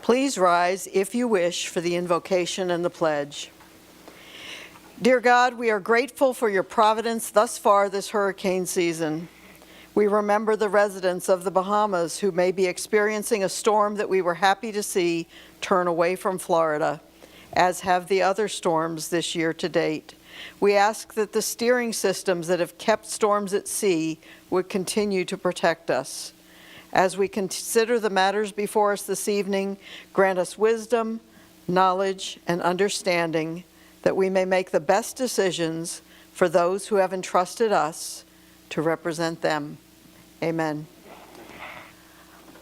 Please rise, if you wish, for the invocation and the pledge. Dear God, we are grateful for your providence thus far this hurricane season. We remember the residents of the Bahamas who may be experiencing a storm that we were happy to see turn away from Florida, as have the other storms this year to date. We ask that the steering systems that have kept storms at sea would continue to protect us. As we consider the matters before us this evening, grant us wisdom, knowledge, and understanding that we may make the best decisions for those who have entrusted us to represent them. Amen.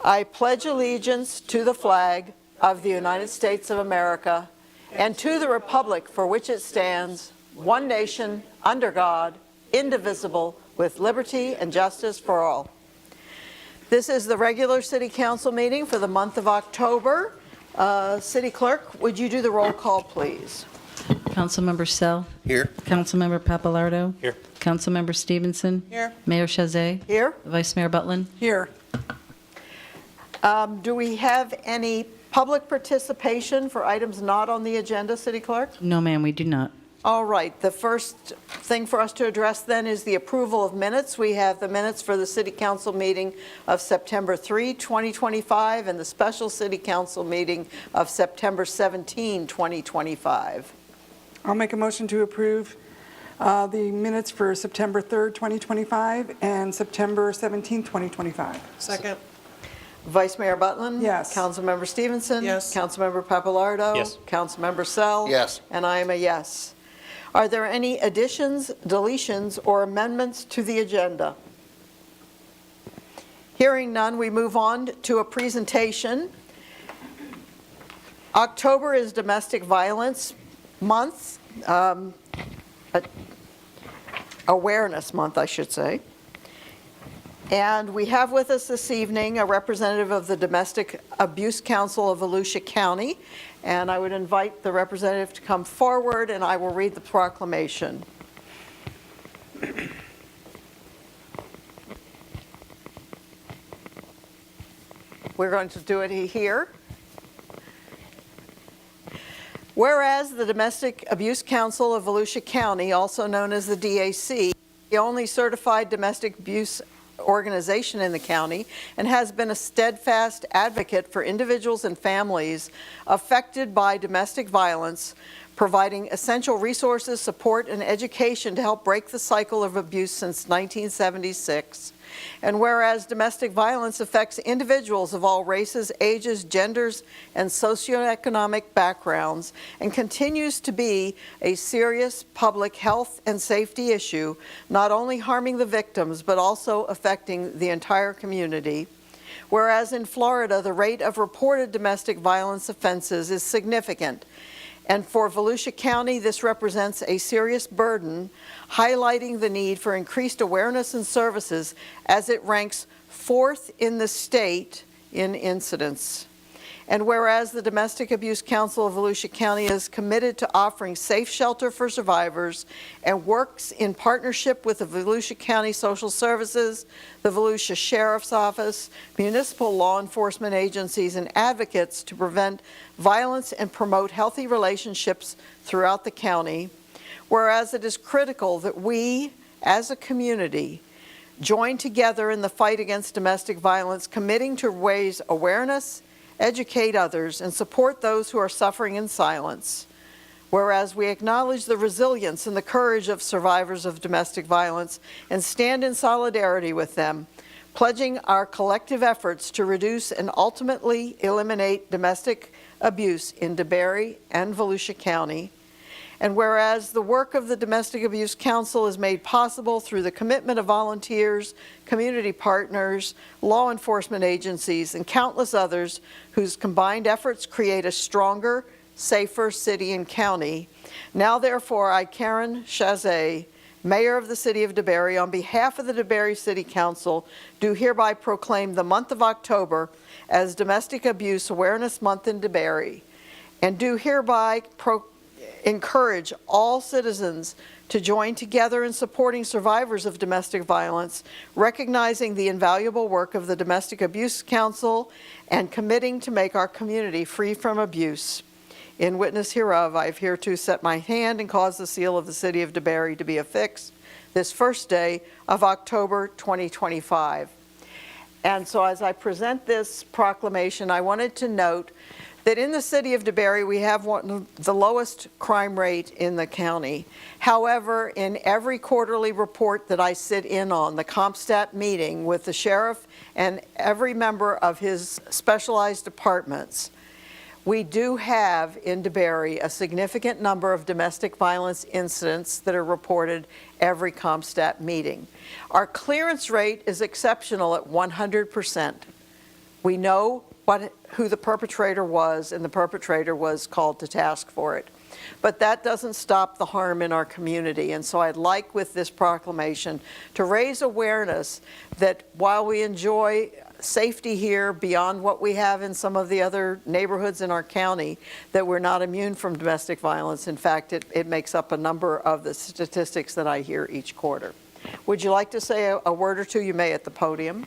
I pledge allegiance to the flag of the United States of America and to the republic for which it stands, one nation, under God, indivisible, with liberty and justice for all. This is the regular City Council meeting for the month of October. City Clerk, would you do the roll call, please? Councilmember Sell. Here. Councilmember Papalardo. Here. Councilmember Stevenson. Here. Mayor Chazet. Here. Vice Mayor Butlin. Here. Do we have any public participation for items not on the agenda, City Clerk? No, ma'am, we do not. All right, the first thing for us to address then is the approval of minutes. We have the minutes for the City Council meeting of September 3, 2025, and the special City Council meeting of September 17, 2025. I'll make a motion to approve the minutes for September 3rd, 2025 and September 17th, 2025. Second. Vice Mayor Butlin? Yes. Councilmember Stevenson? Yes. Councilmember Papalardo? Yes. Councilmember Sell? Yes. And I am a yes. Are there any additions, deletions, or amendments to the agenda? Hearing none, we move on to a presentation. October is Domestic Violence Month, Awareness Month, I should say. And we have with us this evening a representative of the Domestic Abuse Council of Volusia County. And I would invite the representative to come forward, and I will read the proclamation. We're going to do it here. Whereas the Domestic Abuse Council of Volusia County, also known as the DAC, the only certified domestic abuse organization in the county, and has been a steadfast advocate for individuals and families affected by domestic violence, providing essential resources, support, and education to help break the cycle of abuse since 1976. And whereas domestic violence affects individuals of all races, ages, genders, and socioeconomic backgrounds, and continues to be a serious public health and safety issue, not only harming the victims, but also affecting the entire community. Whereas in Florida, the rate of reported domestic violence offenses is significant. And for Volusia County, this represents a serious burden, highlighting the need for increased awareness and services as it ranks 4th in the state in incidence. And whereas the Domestic Abuse Council of Volusia County is committed to offering safe shelter for survivors and works in partnership with the Volusia County Social Services, the Volusia Sheriff's Office, municipal law enforcement agencies, and advocates to prevent violence and promote healthy relationships throughout the county. Whereas it is critical that we, as a community, join together in the fight against domestic violence, committing to raise awareness, educate others, and support those who are suffering in silence. Whereas we acknowledge the resilience and the courage of survivors of domestic violence and stand in solidarity with them, pledging our collective efforts to reduce and ultimately eliminate domestic abuse in DeBary and Volusia County. And whereas the work of the Domestic Abuse Council is made possible through the commitment of volunteers, community partners, law enforcement agencies, and countless others whose combined efforts create a stronger, safer city and county. Now, therefore, I, Karen Chazet, Mayor of the City of DeBary, on behalf of the DeBary City Council, do hereby proclaim the month of October as Domestic Abuse Awareness Month in DeBary, and do hereby encourage all citizens to join together in supporting survivors of domestic violence, recognizing the invaluable work of the Domestic Abuse Council, and committing to make our community free from abuse. In witness hereof, I have hereto set my hand and caused the seal of the City of DeBary to be affixed this first day of October 2025. And so as I present this proclamation, I wanted to note that in the City of DeBary, we have one of the lowest crime rate in the county. However, in every quarterly report that I sit in on, the CompStat meeting with the sheriff and every member of his specialized departments, we do have in DeBary a significant number of domestic violence incidents that are reported every CompStat meeting. Our clearance rate is exceptional at 100%. We know who the perpetrator was, and the perpetrator was called to task for it. But that doesn't stop the harm in our community. And so I'd like with this proclamation to raise awareness that while we enjoy safety here beyond what we have in some of the other neighborhoods in our county, that we're not immune from domestic violence. In fact, it makes up a number of the statistics that I hear each quarter. Would you like to say a word or two? You may at the podium.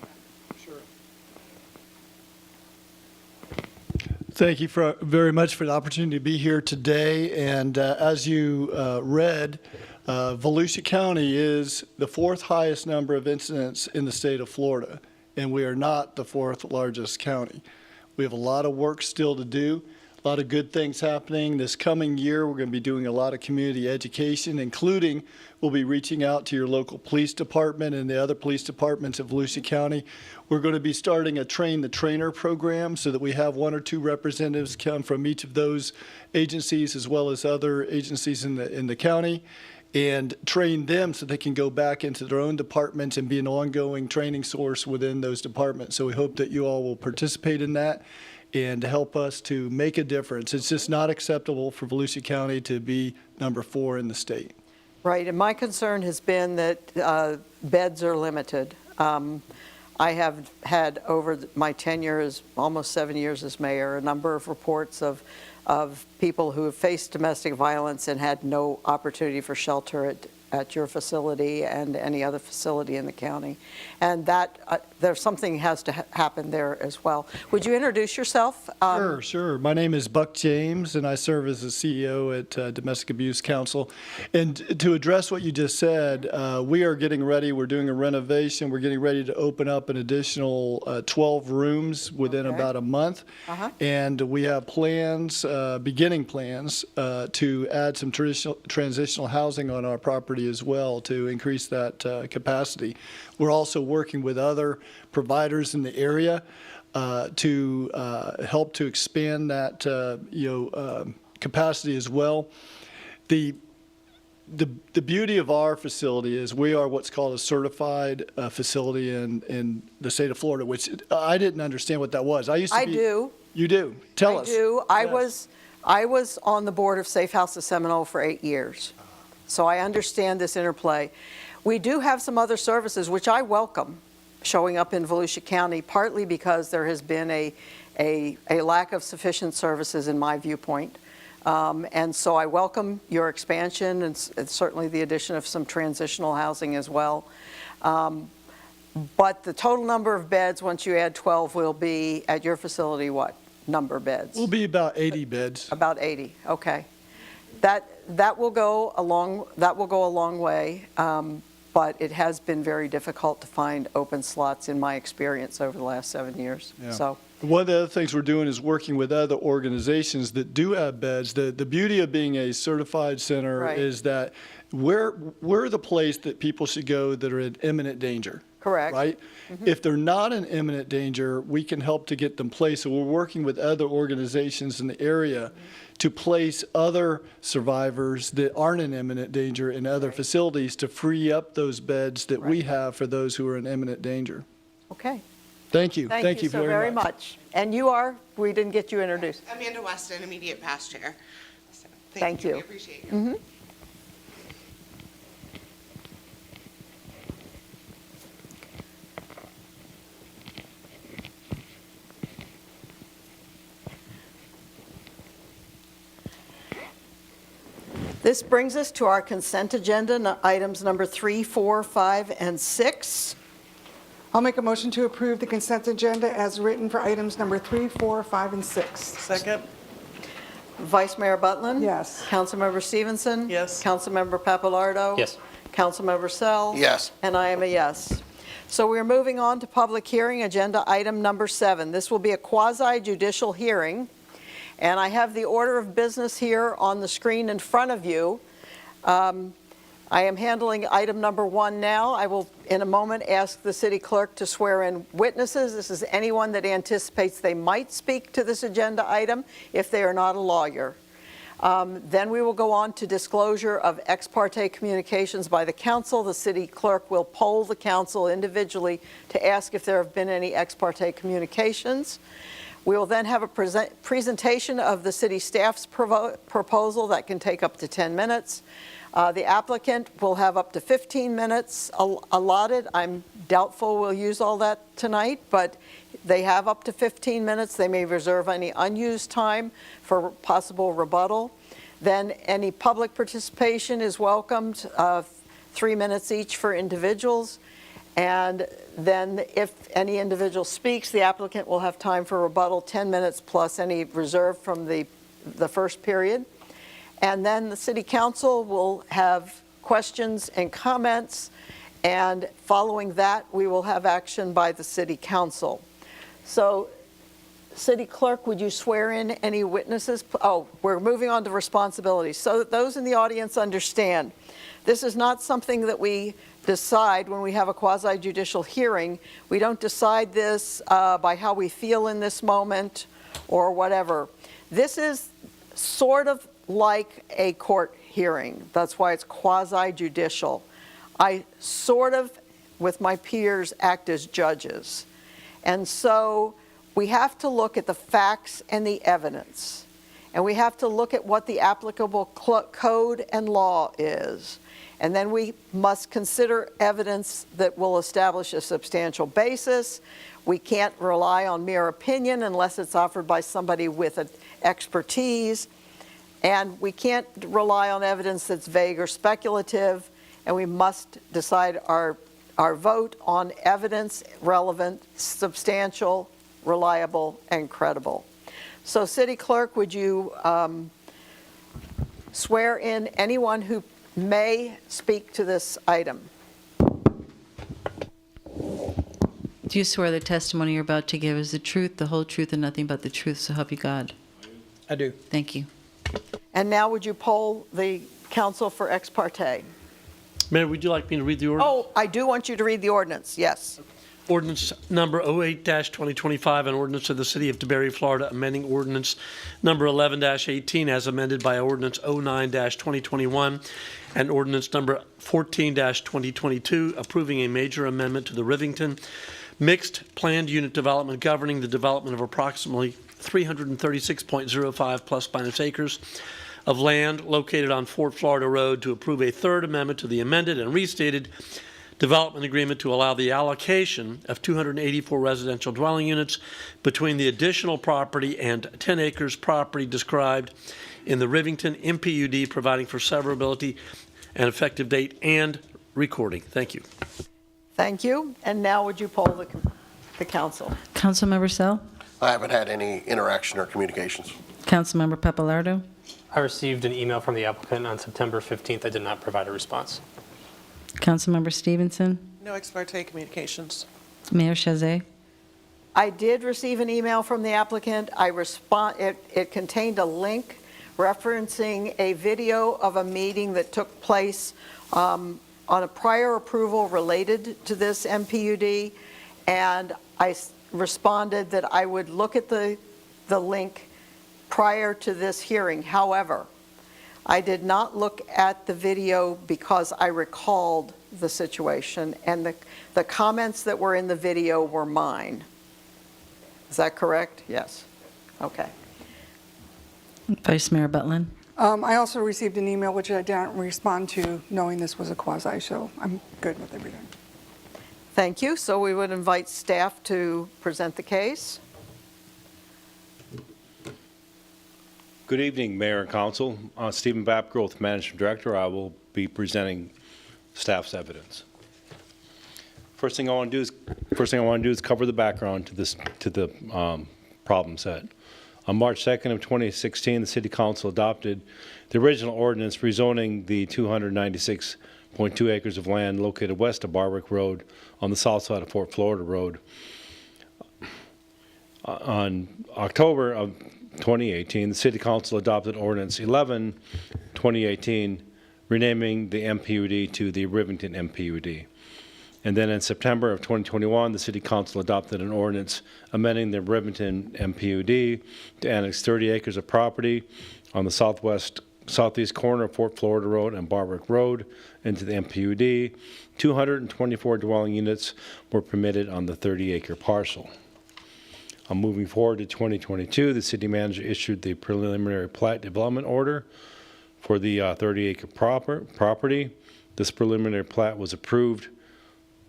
Thank you very much for the opportunity to be here today. And as you read, Volusia County is the fourth highest number of incidents in the state of Florida, and we are not the fourth largest county. We have a lot of work still to do, a lot of good things happening. This coming year, we're going to be doing a lot of community education, including we'll be reaching out to your local police department and the other police departments of Volusia County. We're going to be starting a Train the Trainer program so that we have one or two representatives come from each of those agencies as well as other agencies in the county and train them so they can go back into their own departments and be an ongoing training source within those departments. So we hope that you all will participate in that and help us to make a difference. It's just not acceptable for Volusia County to be number 4 in the state. Right, and my concern has been that beds are limited. I have had over my tenure as almost 7 years as mayor, a number of reports of people who have faced domestic violence and had no opportunity for shelter at your facility and any other facility in the county. And that there's something has to happen there as well. Would you introduce yourself? Sure. My name is Buck James, and I serve as the CEO at Domestic Abuse Council. And to address what you just said, we are getting ready. We're doing a renovation. We're getting ready to open up an additional 12 rooms within about a month. And we have plans, beginning plans, to add some transitional housing on our property as well to increase that capacity. We're also working with other providers in the area to help to expand that capacity as well. The beauty of our facility is we are what's called a certified facility in the state of Florida, which I didn't understand what that was. I do. You do. Tell us. I do. Yes. I was on the board of Safe House of Seminole for 8 years, so I understand this interplay. We do have some other services, which I welcome, showing up in Volusia County, partly because there has been a lack of sufficient services in my viewpoint. And so I welcome your expansion and certainly the addition of some transitional housing as well. But the total number of beds, once you add 12, will be at your facility, what number of beds? We'll be about 80 beds. About 80, okay. That will go a long way. But it has been very difficult to find open slots in my experience over the last 7 years. Yeah. So one of the other things we're doing is working with other organizations that do have beds. The beauty of being a certified center is that we're the place that people should go that are in imminent danger. Correct. Right? If they're not in imminent danger, we can help to get them placed. So we're working with other organizations in the area to place other survivors that aren't in imminent danger in other facilities to free up those beds that we have for those who are in imminent danger. Okay. Thank you. Thank you so very much. And you are? We didn't get you introduced. Amanda Weston, immediate past chair. So, Thank you. We appreciate you. This brings us to our consent agenda, items number 3, 4, 5, and 6. I'll make a motion to approve the consent agenda as written for items number 3, 4, 5, and 6. Second. Vice Mayor Butland? Yes. Councilmember Stevenson? Yes. Councilmember Papalardo? Yes. Councilmember Sell? Yes. And I am a yes. So we're moving on to public hearing, agenda item number 7. This will be a quasi-judicial hearing, and I have the order of business here on the screen in front of you. I am handling item number 1 now. I will, in a moment, ask the city clerk to swear in witnesses. This is anyone that anticipates they might speak to this agenda item if they are not a lawyer. Then we will go on to disclosure of ex parte communications by the council. The city clerk will poll the council individually to ask if there have been any ex parte communications. We will then have a presentation of the city staff's proposal that can take up to 10 minutes. The applicant will have up to 15 minutes allotted. I'm doubtful we'll use all that tonight, but they have up to 15 minutes. They may reserve any unused time for possible rebuttal. Then any public participation is welcomed, 3 minutes each for individuals. And then if any individual speaks, the applicant will have time for rebuttal, 10 minutes plus any reserved from the first period. And then the city council will have questions and comments, and following that, we will have action by the city council. So, city clerk, would you swear in any witnesses? Oh, we're moving on to responsibilities. So that those in the audience understand, this is not something that we decide when we have a quasi-judicial hearing. We don't decide this by how we feel in this moment or whatever. This is sort of like a court hearing. That's why it's quasi-judicial. I sort of, with my peers, act as judges. And so we have to look at the facts and the evidence. And we have to look at what the applicable code and law is. And then we must consider evidence that will establish a substantial basis. We can't rely on mere opinion unless it's offered by somebody with expertise. And we can't rely on evidence that's vague or speculative, and we must decide our vote on evidence relevant, substantial, reliable, and credible. So, City Clerk, would you swear in anyone who may speak to this item? Do you swear the testimony you're about to give is the truth, the whole truth, and nothing but the truth, so help you God? I do. Thank you. And now would you poll the council for ex parte? Mayor, would you like me to read the ordinance? Oh, I do want you to read the ordinance, yes. Ordinance number 08-2025, an ordinance of the City of DeBary, Florida, amending ordinance number 11-18 as amended by ordinance 09-2021 and ordinance number 14-2022, approving a major amendment to the Rivington Mixed Planned Unit Development governing the development of approximately 336.05 plus minus acres of land located on Fort Florida Road to approve a third amendment to the amended and restated development agreement to allow the allocation of 284 residential dwelling units between the additional property and 10 acres property described in the Rivington MPUD, providing for severability and effective date and recording. Thank you. Thank you. And now would you poll the council? Councilmember Sell? I haven't had any interaction or communications. Councilmember Papalardo? I received an email from the applicant on September 15th. I did not provide a response. Councilmember Stevenson? No ex parte communications. Mayor Chazet? I did receive an email from the applicant. It contained a link referencing a video of a meeting that took place on a prior approval related to this MPUD, and I responded that I would look at the link prior to this hearing. However, I did not look at the video because I recalled the situation, and the comments that were in the video were mine. Is that correct? Yes. Okay. Vice Mayor Butland? I also received an email which I didn't respond to, knowing this was a quasi, so I'm good with everything. Thank you. So we would invite staff to present the case. Good evening, Mayor and Council. Stephen Bapp, Growth Management Director. I will be presenting staff's evidence. First thing I want to do is cover the background to the problem set. On March 2nd of 2016, the City Council adopted the original ordinance rezoning the 296.2 acres of land located west of Barwick Road on the south side of Fort Florida Road. On October of 2018, the City Council adopted Ordinance 11, 2018, renaming the MPUD to the Rivington MPUD. And then in September of 2021, the City Council adopted an ordinance amending the Rivington MPUD to annex 30 acres of property on the southeast corner of Fort Florida Road and Barwick Road into the MPUD. 224 dwelling units were permitted on the 30-acre parcel. Moving forward to 2022, the city manager issued the preliminary plat development order for the 30-acre property. This preliminary plat was approved.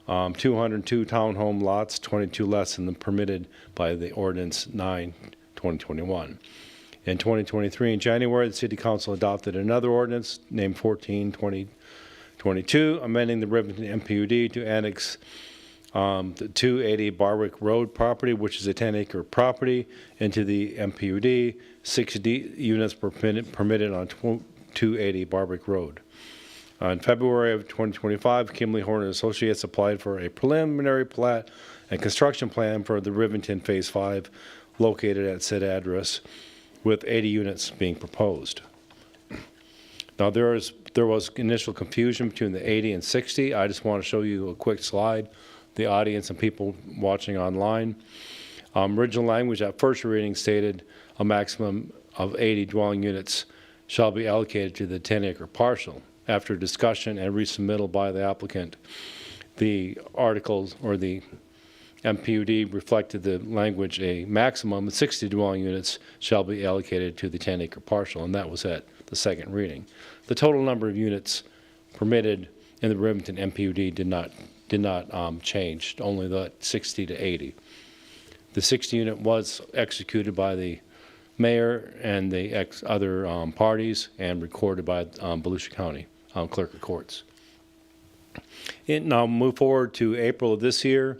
202 townhome lots, 22 less than permitted by the Ordinance 9, 2021. In 2023, in January, the City Council adopted another ordinance named 14, 2022, amending the Rivington MPUD to annex the 280 Barwick Road property, which is a 10-acre property, into the MPUD. 60 units were permitted on 280 Barwick Road. In February of 2025, Kimley Horn and Associates applied for a preliminary plat and construction plan for the Rivington Phase 5 located at said address, with 80 units being proposed. Now, there was initial confusion between the 80 and 60. I just want to show you a quick slide, the audience and people watching online. Original language at first reading stated a maximum of 80 dwelling units shall be allocated to the 10-acre parcel. After discussion and resubmittal by the applicant, the articles or the MPUD reflected the language a maximum of 60 dwelling units shall be allocated to the 10-acre parcel, and that was at the second reading. The total number of units permitted in the Rivington MPUD did not change, only the 60 to 80. The 60 unit was executed by the mayor and the other parties and recorded by Volusia County Clerk of Courts. Now move forward to April of this year.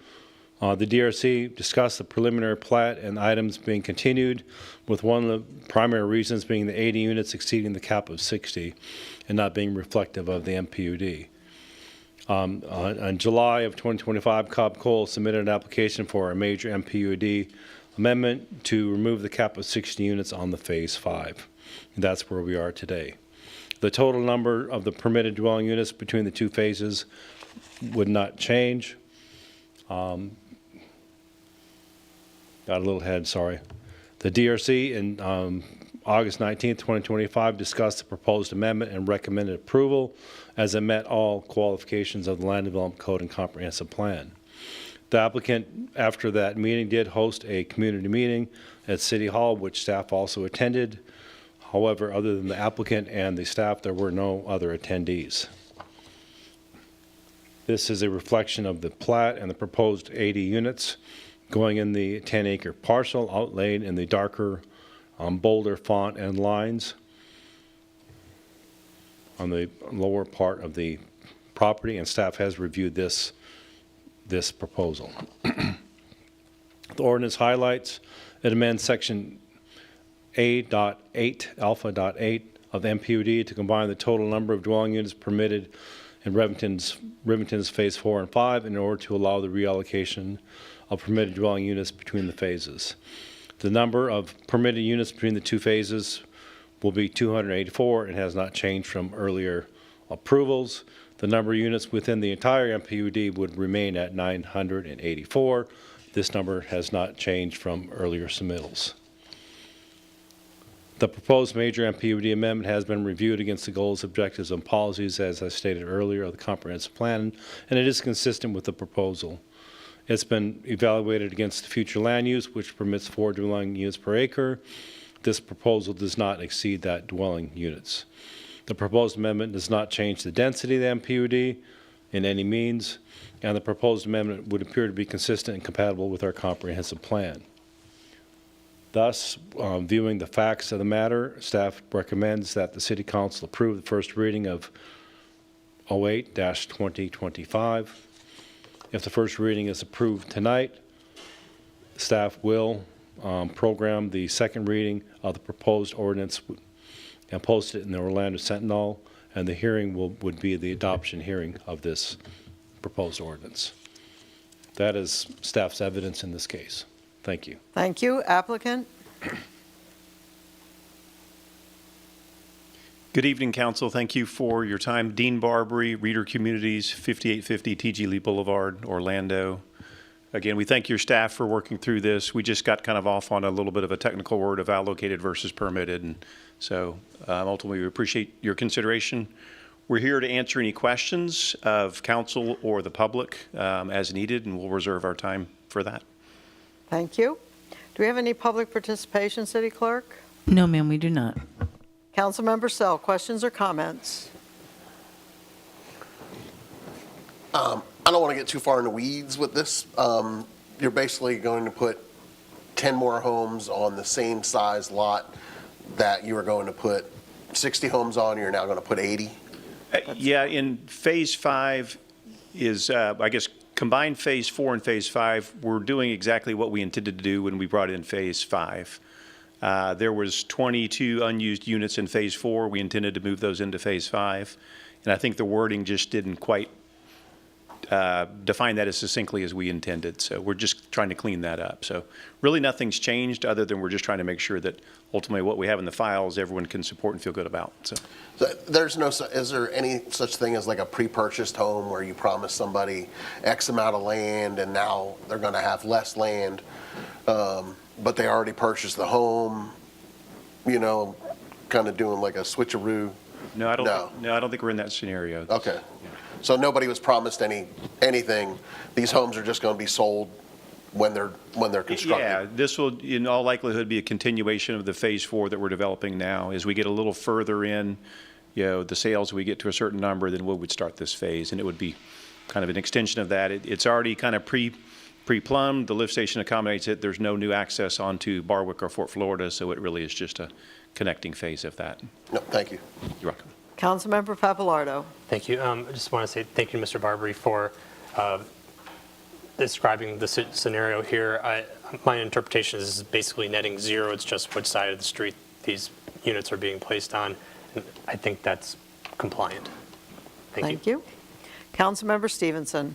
The DRC discussed the preliminary plat and items being continued, with one of the primary reasons being the 80 units exceeding the cap of 60 and not being reflective of the MPUD. In July of 2025, Cobb Cole submitted an application for a major MPUD amendment to remove the cap of 60 units on the Phase 5. And that's where we are today. The total number of the permitted dwelling units between the two phases would not change. Got a little ahead, sorry. The DRC in August 19, 2025 discussed the proposed amendment and recommended approval as it met all qualifications of the Land Development Code and Comprehensive Plan. The applicant, after that meeting, did host a community meeting at City Hall, which staff also attended. However, other than the applicant and the staff, there were no other attendees. This is a reflection of the plat and the proposed 80 units going in the 10-acre parcel, outlaid in the darker, bolder font and lines on the lower part of the property, and staff has reviewed this proposal. The ordinance highlights, it amends section A.8, alpha.8 of the MPUD to combine the total number of dwelling units permitted in Rivington's Phase 4 and 5 in order to allow the reallocation of permitted dwelling units between the phases. The number of permitted units between the two phases will be 284 and has not changed from earlier approvals. The number of units within the entire MPUD would remain at 984. This number has not changed from earlier submittals. The proposed major MPUD amendment has been reviewed against the goals, objectives, and policies, as I stated earlier, of the comprehensive plan, and it is consistent with the proposal. It's been evaluated against the future land use, which permits 4 dwelling units per acre. This proposal does not exceed that dwelling units. The proposed amendment does not change the density of the MPUD in any means, and the proposed amendment would appear to be consistent and compatible with our comprehensive plan. Thus, viewing the facts of the matter, staff recommends that the City Council approve the first reading of 08-2025. If the first reading is approved tonight, staff will program the second reading of the proposed ordinance and post it in the Orlando Sentinel, and the hearing would be the adoption hearing of this proposed ordinance. That is staff's evidence in this case. Thank you. Thank you. Applicant? Good evening, Council. Thank you for your time. Dean Barbary, Reader Communities, 5850 T.G. Lee Boulevard, Orlando. Again, we thank your staff for working through this. We just got kind of off on a little bit of a technical word of allocated versus permitted, and so ultimately we appreciate your consideration. We're here to answer any questions of council or the public as needed, and we'll reserve our time for that. Thank you. Do we have any public participation, City Clerk? No, ma'am, we do not. Councilmember Sell, questions or comments? I don't want to get too far in the weeds with this. You're basically going to put 10 more homes on the same size lot that you were going to put 60 homes on, you're now going to put 80? Yeah, in Phase 5 is, I guess, combined Phase 4 and Phase 5, we're doing exactly what we intended to do when we brought in Phase 5. There was 22 unused units in Phase 4. We intended to move those into Phase 5. And I think the wording just didn't quite define that as succinctly as we intended. So we're just trying to clean that up. So really nothing's changed other than we're just trying to make sure that ultimately what we have in the files everyone can support and feel good about. So There's no, is there any such thing as like a pre-purchased home where you promise somebody X amount of land and now they're going to have less land, but they already purchased the home, you know, kind of doing like a switcheroo? No, I don't think we're in that scenario. Okay. So nobody was promised anything. These homes are just going to be sold when they're constructed? Yeah, this will in all likelihood be a continuation of the Phase 4 that we're developing now. As we get a little further in, you know, the sales, we get to a certain number, then we would start this phase, and it would be kind of an extension of that. It's already kind of pre-plumbed. The lift station accommodates it. There's no new access onto Barwick or Fort Florida, so it really is just a connecting phase of that. No, thank you. You're welcome. Councilmember Papalardo. Thank you. I just want to say thank you, Mr. Barbary, for describing the scenario here. My interpretation is basically netting zero. It's just which side of the street these units are being placed on. And I think that's compliant. Thank you. Councilmember Stevenson.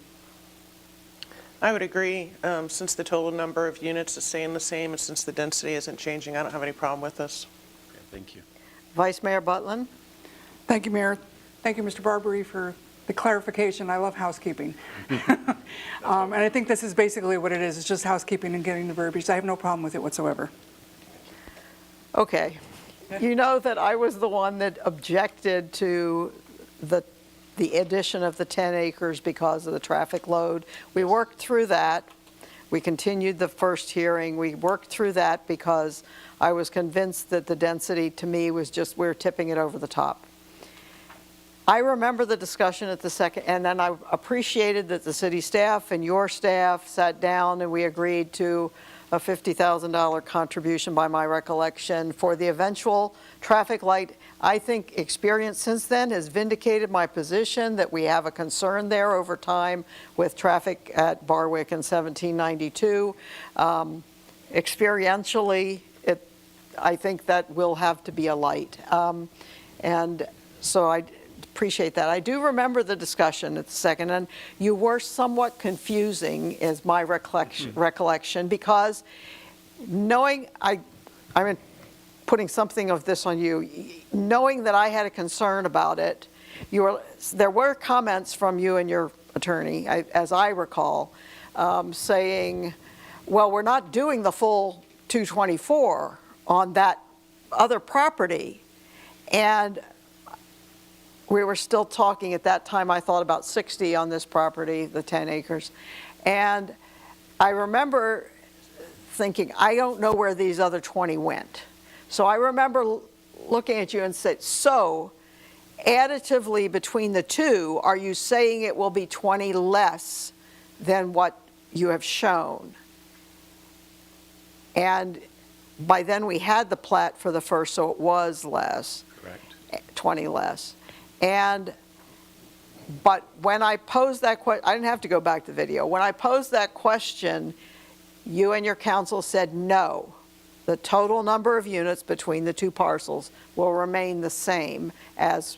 I would agree. Since the total number of units is staying the same and since the density isn't changing, I don't have any problem with this. Okay, thank you. Vice Mayor Butland. Thank you, Mayor. Thank you, Mr. Barbary, for the clarification. I love housekeeping. And I think this is basically what it is. It's just housekeeping and getting the verbiage. I have no problem with it whatsoever. Okay. You know that I was the one that objected to the addition of the 10 acres because of the traffic load. We worked through that. We continued the first hearing. We worked through that because I was convinced that the density to me was just, we're tipping it over the top. I remember the discussion at the second, and then I appreciated that the city staff and your staff sat down and we agreed to a $50,000 contribution, by my recollection, for the eventual traffic light. I think experience since then has vindicated my position that we have a concern there over time with traffic at Barwick and 1792. Experientially, I think that will have to be a light. And so I appreciate that. I do remember the discussion at the second, and you were somewhat confusing, is my recollection, because knowing, I'm putting something of this on you, knowing that I had a concern about it, there were comments from you and your attorney, as I recall, saying, well, we're not doing the full 224 on that other property. And we were still talking at that time, I thought about 60 on this property, the 10 acres. And I remember thinking, I don't know where these other 20 went. So I remember looking at you and said, so additively between the two, are you saying it will be 20 less than what you have shown? And by then we had the plat for the first, so it was less. Correct. 20 less. But when I posed that question, I didn't have to go back to the video. When I posed that question, you and your council said no. The total number of units between the two parcels will remain the same as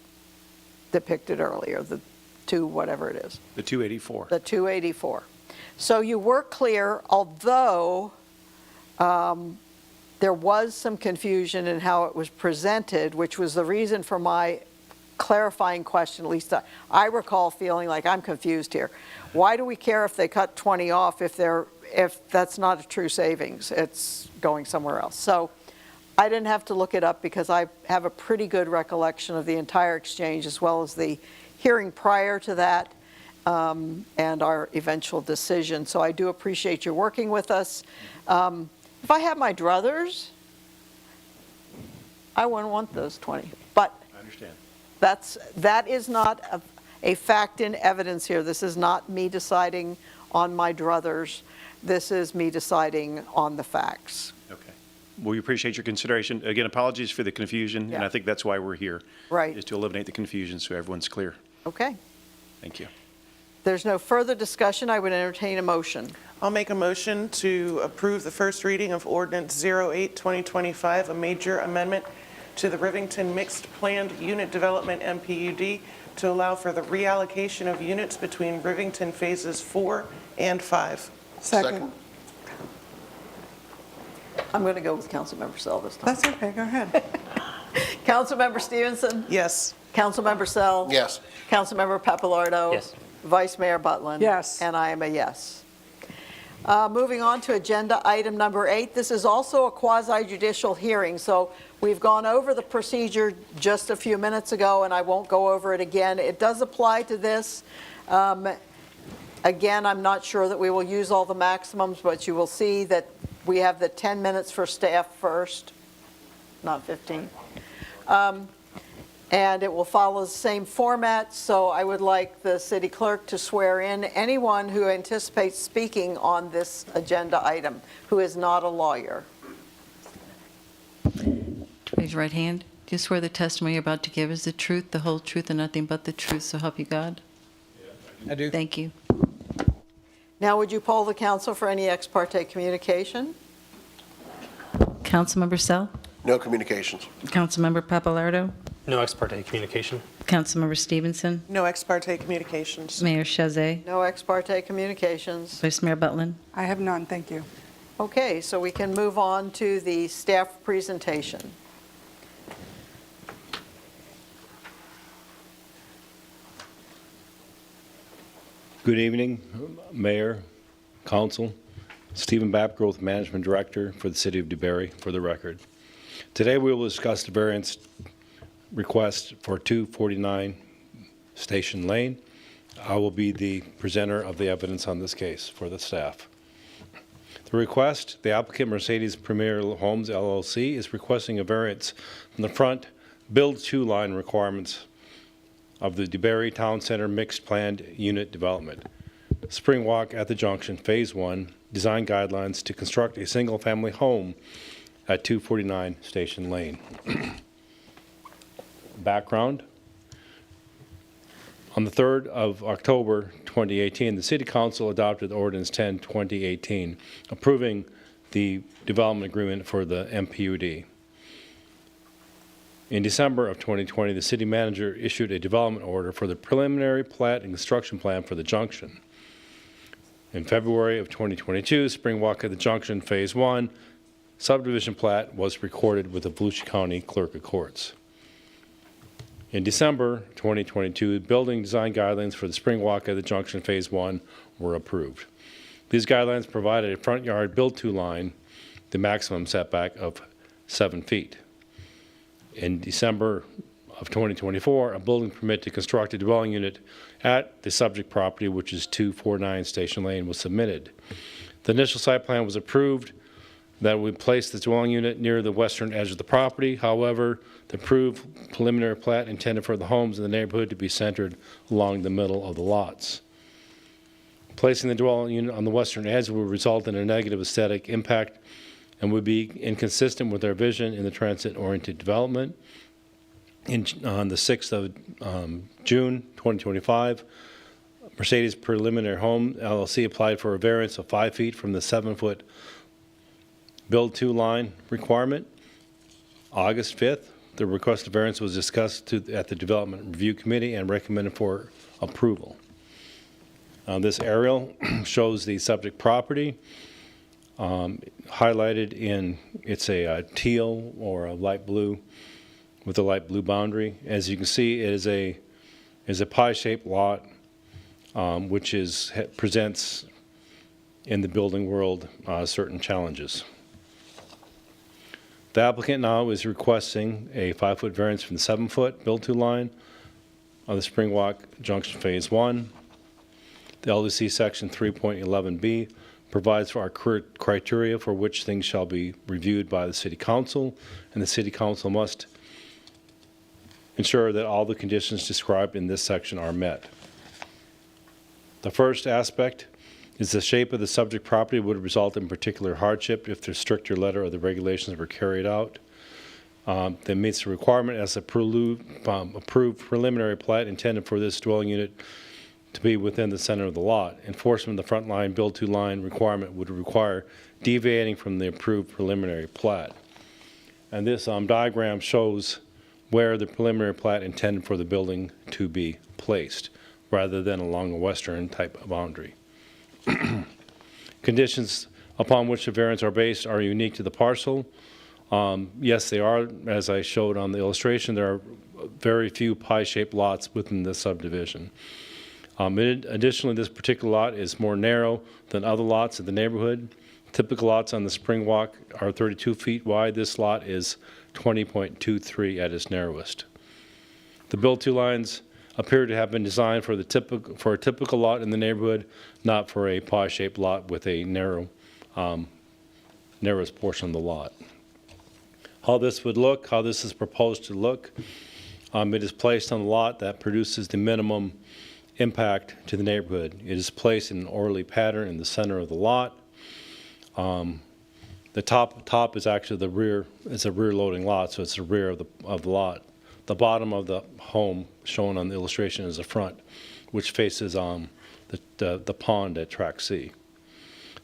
depicted earlier, the two, whatever it is, The 284. the 284. So you were clear, although there was some confusion in how it was presented, which was the reason for my clarifying question. At least I recall feeling like I'm confused here. Why do we care if they cut 20 off if that's not a true savings? It's going somewhere else. So I didn't have to look it up because I have a pretty good recollection of the entire exchange as well as the hearing prior to that and our eventual decision. So I do appreciate you working with us. If I had my druthers, I wouldn't want those 20. But I understand. that is not a fact in evidence here. This is not me deciding on my druthers. This is me deciding on the facts. Okay. We appreciate your consideration. Again, apologies for the confusion, and Yeah. I think that's why we're here. Right. Is to eliminate the confusion so everyone's clear. Okay. Thank you. There's no further discussion. I would entertain a motion. I'll make a motion to approve the first reading of Ordinance 08-2025, a major amendment to the Rivington Mixed Planned Unit Development MPUD to allow for the reallocation of units between Rivington Phases 4 and 5. Second. I'm going to go with Councilmember Sell this time. That's okay, go ahead. Councilmember Stevenson? Yes. Councilmember Sell? Yes. Councilmember Papalardo? Yes. Vice Mayor Butlin? Yes. And I am a yes. Moving on to agenda item number 8. This is also a quasi-judicial hearing, so we've gone over the procedure just a few minutes ago, and I won't go over it again. It does apply to this. Again, I'm not sure that we will use all the maximums, but you will see that we have the 10 minutes for staff first, not 15. And it will follow the same format, so I would like the city clerk to swear in anyone who anticipates speaking on this agenda item who is not a lawyer. Raise your right hand. Do you swear the testimony you're about to give is the truth, the whole truth, and nothing but the truth, so help you God? I do. Thank you. Now, would you poll the council for any ex parte communication? Councilmember Sell? No communications. Councilmember Papalardo? No ex parte communication. Councilmember Stevenson? No ex parte communications. Mayor Chazet? No ex parte communications. Vice Mayor Butlin? I have none, thank you. Okay, so we can move on to the staff presentation. Good evening, Mayor, Council. Stephen Bapp, Growth Management Director for the City of DeBary, for the record. Today we will discuss the variance request for 249 Station Lane. I will be the presenter of the evidence on this case for the staff. The request, the applicant Mercedes Premier Homes LLC is requesting a variance from the front build-to line requirements of the DeBary Town Center Mixed Planned Unit Development. Spring Walk at the Junction, Phase 1, design guidelines to construct a single-family home at 249 Station Lane. Background. On the 3rd of October 2018, the City Council adopted Ordinance 10-2018, approving the development agreement for the MPUD. In December of 2020, the city manager issued a development order for the preliminary plat and construction plan for the junction. In February of 2022, Spring Walk at the Junction Phase 1 subdivision plat was recorded with the Volusia County Clerk of Courts. In December 2022, building design guidelines for the Spring Walk at the Junction Phase 1 were approved. These guidelines provided a front yard build-to line, the maximum setback of 7 feet. In December of 2024, a building permit to construct a dwelling unit at the subject property, which is 249 Station Lane, was submitted. The initial site plan was approved that would place the dwelling unit near the western edge of the property. However, the approved preliminary plat intended for the homes in the neighborhood to be centered along the middle of the lots. Placing the dwelling unit on the western edge will result in a negative aesthetic impact and would be inconsistent with our vision in the transit-oriented development. On the 6th of June 2025, Mercedes Preliminary Home LLC applied for a variance of 5 feet from the 7-foot build-to line requirement. August 5th, the requested variance was discussed at the Development Review Committee and recommended for approval. This aerial shows the subject property highlighted in, it's a teal or a light blue with a light blue boundary. As you can see, it is a pie-shaped lot, which presents in the building world certain challenges. The applicant now is requesting a 5-foot variance from the 7-foot build-to line on the Springwalk Junction Phase 1. The LDC Section 3.11B provides for our criteria for which things shall be reviewed by the City Council, and the City Council must ensure that all the conditions described in this section are met. The first aspect is the shape of the subject property would result in particular hardship if the stricter letter of the regulations were carried out. That meets the requirement as approved preliminary plat intended for this dwelling unit to be within the center of the lot. Enforcement of the front line build-to line requirement would require deviating from the approved preliminary plat. And this diagram shows where the preliminary plat intended for the building to be placed, rather than along a western type of boundary. Conditions upon which the variants are based are unique to the parcel. Yes, they are. As I showed on the illustration, there are very few pie-shaped lots within the subdivision. Additionally, this particular lot is more narrow than other lots in the neighborhood. Typical lots on the Springwalk are 32 feet wide. This lot is 20.23 at its narrowest. The build-to lines appear to have been designed for a typical lot in the neighborhood, not for a pie-shaped lot with a narrowest portion of the lot. How this would look, how this is proposed to look, it is placed on a lot that produces the minimum impact to the neighborhood. It is placed in an orderly pattern in the center of the lot. The top is actually the rear. It's a rear-loading lot, so it's the rear of the lot. The bottom of the home shown on the illustration is the front, which faces the pond at Track C.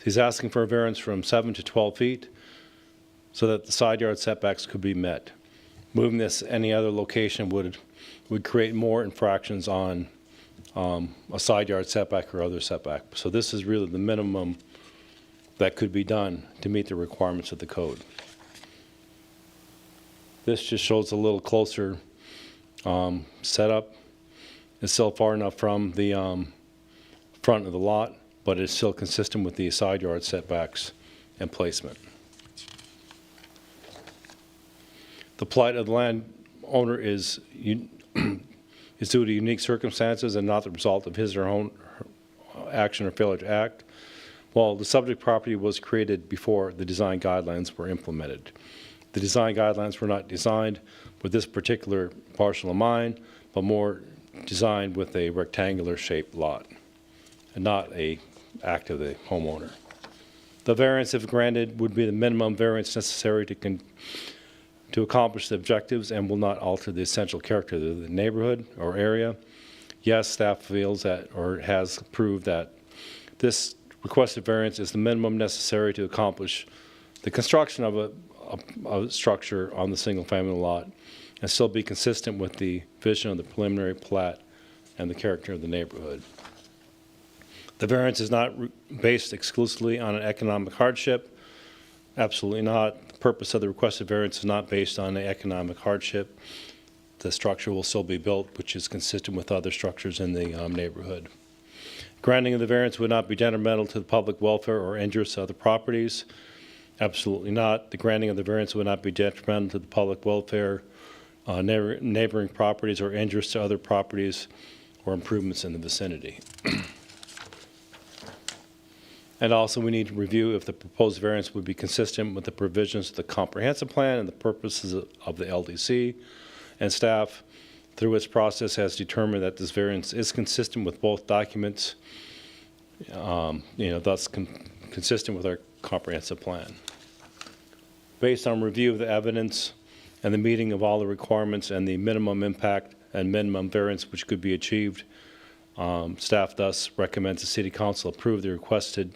He's asking for a variance from 7 to 12 feet so that the side yard setbacks could be met. Moving this any other location would create more infractions on a side yard setback or other setback. So this is really the minimum that could be done to meet the requirements of the code. This just shows a little closer setup. It's still far enough from the front of the lot, but it's still consistent with the side yard setbacks and placement. The plight of the landowner is due to unique circumstances and not the result of his or her own action or failure to act. While the subject property was created before the design guidelines were implemented. The design guidelines were not designed with this particular parcel in mind, but more designed with a rectangular shaped lot and not an act of the homeowner. The variance, if granted, would be the minimum variance necessary to accomplish the objectives and will not alter the essential character of the neighborhood or area. Yes, staff feels that, or has proved that, this requested variance is the minimum necessary to accomplish the construction of a structure on the single-family lot and still be consistent with the vision of the preliminary plat and the character of the neighborhood. The variance is not based exclusively on an economic hardship. Absolutely not. The purpose of the requested variance is not based on an economic hardship. The structure will still be built, which is consistent with other structures in the neighborhood. Granting of the variance would not be detrimental to the public welfare or injurious to other properties. Absolutely not. The granting of the variance would not be detrimental to the public welfare, neighboring properties, or injurious to other properties or improvements in the vicinity. And also, we need to review if the proposed variance would be consistent with the provisions of the comprehensive plan and the purposes of the LDC. And staff, through its process, has determined that this variance is consistent with both documents, thus consistent with our comprehensive plan. Based on review of the evidence and the meeting of all the requirements and the minimum impact and minimum variance which could be achieved, staff thus recommends the City Council approve the requested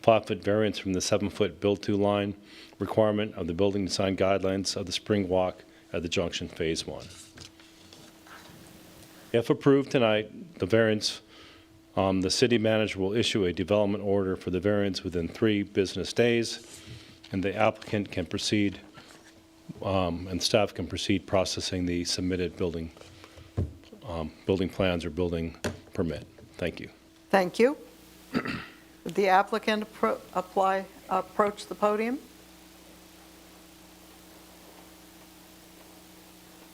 5-foot variance from the 7-foot build-to line requirement of the building design guidelines of the Spring Walk at the Junction Phase 1. If approved tonight, the variance, the city manager will issue a development order for the variance within 3 business days, and the applicant can proceed, and staff can proceed processing the submitted building plans or building permit. Thank you. Thank you. Would the applicant approach the podium?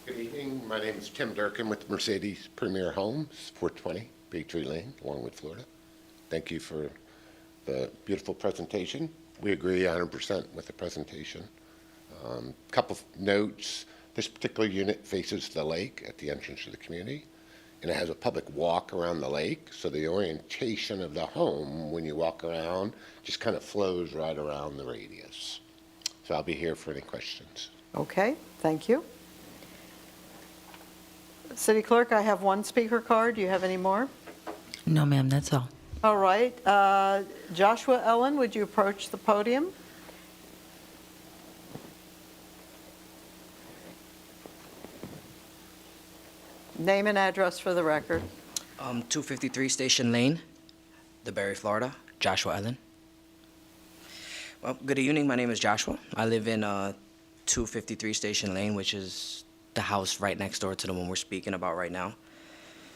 Good evening. My name is Tim Durkin with Mercedes Premier Homes, 420 Baytree Lane, Longwood, Florida. Thank you for the beautiful presentation. We agree 100% with the presentation. Couple of notes. This particular unit faces the lake at the entrance to the community, and it has a public walk around the lake, so the orientation of the home when you walk around just kind of flows right around the radius. So I'll be here for any questions. Okay, thank you. City Clerk, I have 1 speaker card. Do you have any more? No, ma'am, that's all. All right. Joshua Ellen, would you approach the podium? Name and address for the record. 253 Station Lane, DeBerry, Florida. Joshua Ellen. Well, good evening. My name is Joshua. I live in 253 Station Lane, which is the house right next door to the one we're speaking about right now.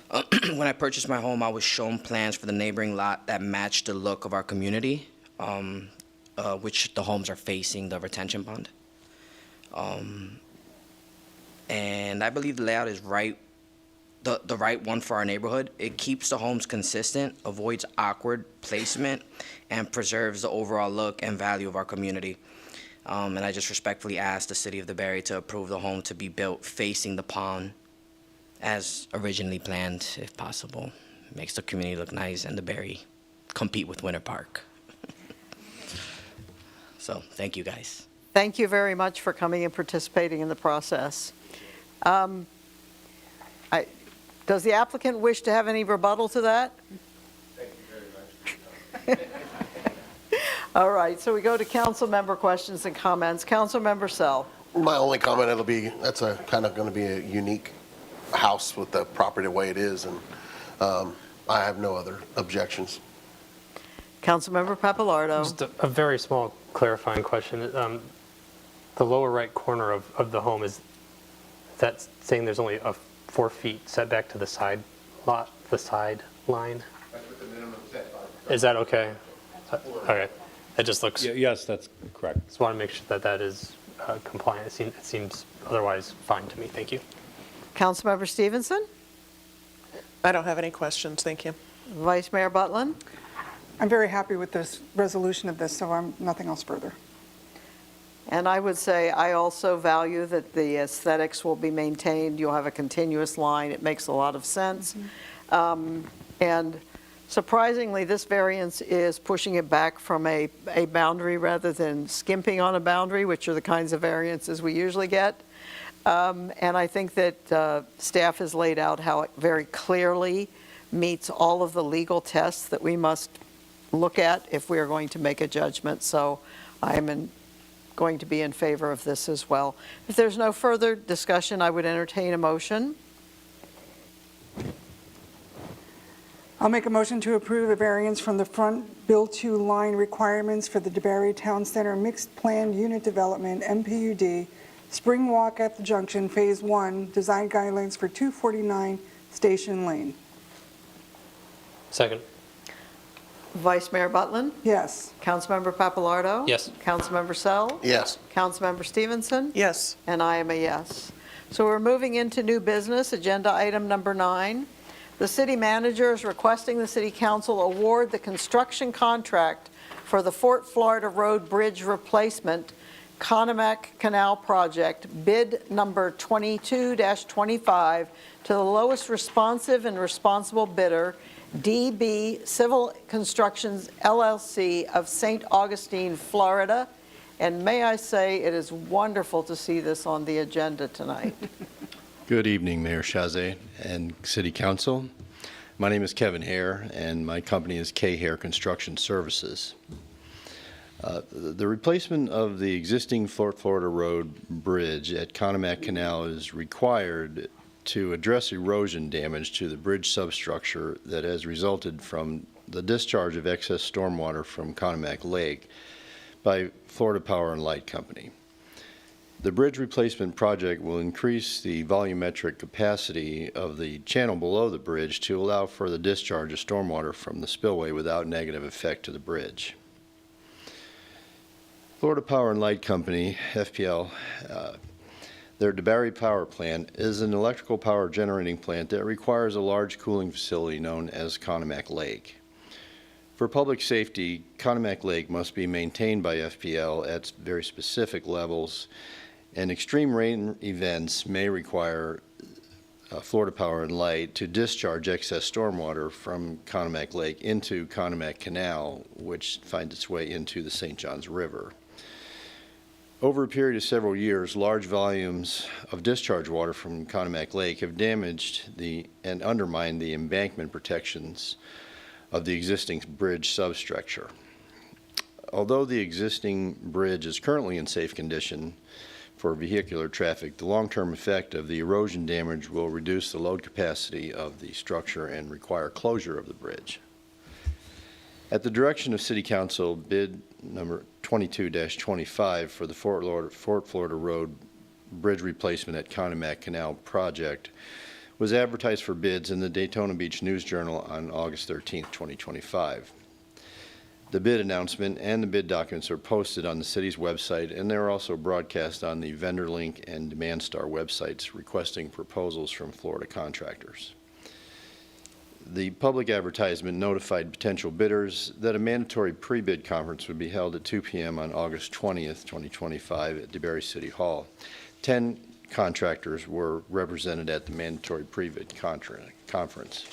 When I purchased my home, I was shown plans for the neighboring lot that matched the look of our community, which the homes are facing the retention pond. And I believe the layout is right, the right one for our neighborhood. It keeps the homes consistent, avoids awkward placement, and preserves the overall look and value of our community. And I just respectfully ask the City of DeBerry to approve the home to be built facing the pond as originally planned, if possible. Makes the community look nice and DeBerry compete with Winter Park. So, thank you, guys. Thank you very much for coming and participating in the process. Does the applicant wish to have any rebuttal to that? Thank you very much. All right, so we go to council member questions and comments. Council member Sell. My only comment, that's a kind of going to be a unique house with the property the way it is, and I have no other objections. Councilmember Pappalardo. Just a very small clarifying question. The lower right corner of the home, is that saying there's only a 4 feet setback to the side lot, the side line? That's what the minimum setback. Is that okay? Okay. It just looks, Yes, that's correct. just want to make sure that that is compliant. It seems otherwise fine to me. Thank you. Councilmember Stevenson. I don't have any questions, thank you. Vice Mayor Butlin. I'm very happy with this resolution of this, so I'm nothing else further. And I would say I also value that the aesthetics will be maintained. You'll have a continuous line. It makes a lot of sense. And surprisingly, this variance is pushing it back from a boundary rather than skimping on a boundary, which are the kinds of variances we usually get. And I think that staff has laid out how it very clearly meets all of the legal tests that we must look at if we are going to make a judgment. So I am going to be in favor of this as well. If there's no further discussion, I would entertain a motion. I'll make a motion to approve a variance from the front build-to line requirements for the DeBerry Town Center Mixed Planned Unit Development, MPUD, Spring Walk at the Junction, Phase 1, Design Guidelines for 249 Station Lane. Second. Vice Mayor Butlin? Yes. Councilmember Pappalardo? Yes. Councilmember Sell? Yes. Councilmember Stevenson? Yes. And I am a yes. So we're moving into new business, agenda item number 9. The city manager is requesting the city council award the construction contract for the Fort Florida Road Bridge Replacement Conomac Canal Project, bid number 22-25, to the lowest responsive and responsible bidder, DB Civil Constructions LLC of St. Augustine, Florida, And may I say, it is wonderful to see this on the agenda tonight. Good evening, Mayor Chazet and City Council. My name is Kevin Hare, and my company is K Hare Construction Services. The replacement of the existing Fort Florida Road bridge at Conomac Canal is required to address erosion damage to the bridge substructure that has resulted from the discharge of excess stormwater from Conomac Lake by Florida Power and Light Company. The bridge replacement project will increase the volumetric capacity of the channel below the bridge to allow for the discharge of stormwater from the spillway without negative effect to the bridge. Florida Power and Light Company, FPL, their DeBarry Power Plant is an electrical power generating plant that requires a large cooling facility known as Conomac Lake. For public safety, Conomac Lake must be maintained by FPL at very specific levels, and extreme rain events may require Florida Power and Light to discharge excess stormwater from Conomac Lake into Conomac Canal, which finds its way into the St. Johns River. Over a period of several years, large volumes of discharge water from Conomac Lake have damaged and undermined the embankment protections of the existing bridge substructure. Although the existing bridge is currently in safe condition for vehicular traffic, the long-term effect of the erosion damage will reduce the load capacity of the structure and require closure of the bridge. At the direction of City Council, bid number 22-25 for the Fort Florida Road Bridge Replacement at Conomac Canal project was advertised for bids in the Daytona Beach News Journal on August 13, 2025. The bid announcement and the bid documents are posted on the city's website, and they're also broadcast on the VendorLink and DemandStar websites requesting proposals from Florida contractors. The public advertisement notified potential bidders that a mandatory pre-bid conference would be held at 2 p.m. on August 20th, 2025 at DeBarry City Hall. 10 contractors were represented at the mandatory pre-bid conference.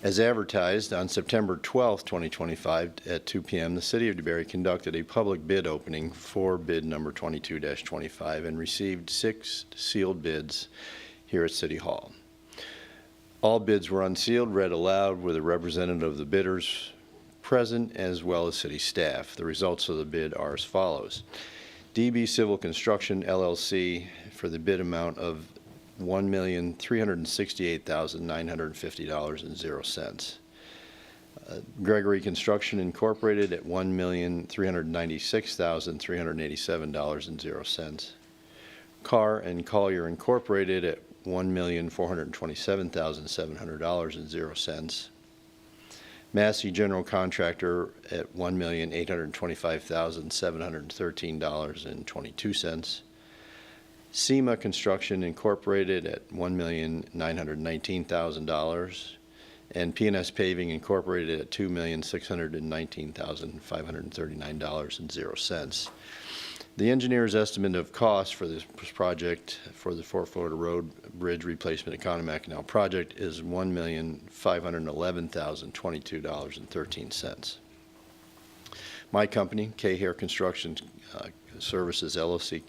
As advertised on September 12th, 2025 at 2 p.m., the City of DeBarry conducted a public bid opening for bid number 22-25 and received 6 sealed bids here at City Hall. All bids were unsealed, read aloud with a representative of the bidders present as well as city staff. The results of the bid are as follows. DB Civil Construction, LLC, for the bid amount of $1,368,950.00. Gregory Construction Incorporated at $1,396,387.00. Carr and Collier Incorporated at $1,427,700.00. Massey General Contractor at $1,825,713.22. SEMA Construction Incorporated at $1,919,000, and PNS Paving Incorporated at $2,619,539.00. The engineer's estimate of cost for this project for the Fort Florida Road Bridge Replacement at Conomac Canal project is $1,511,022.13. My company, K Hare Construction Services LLC,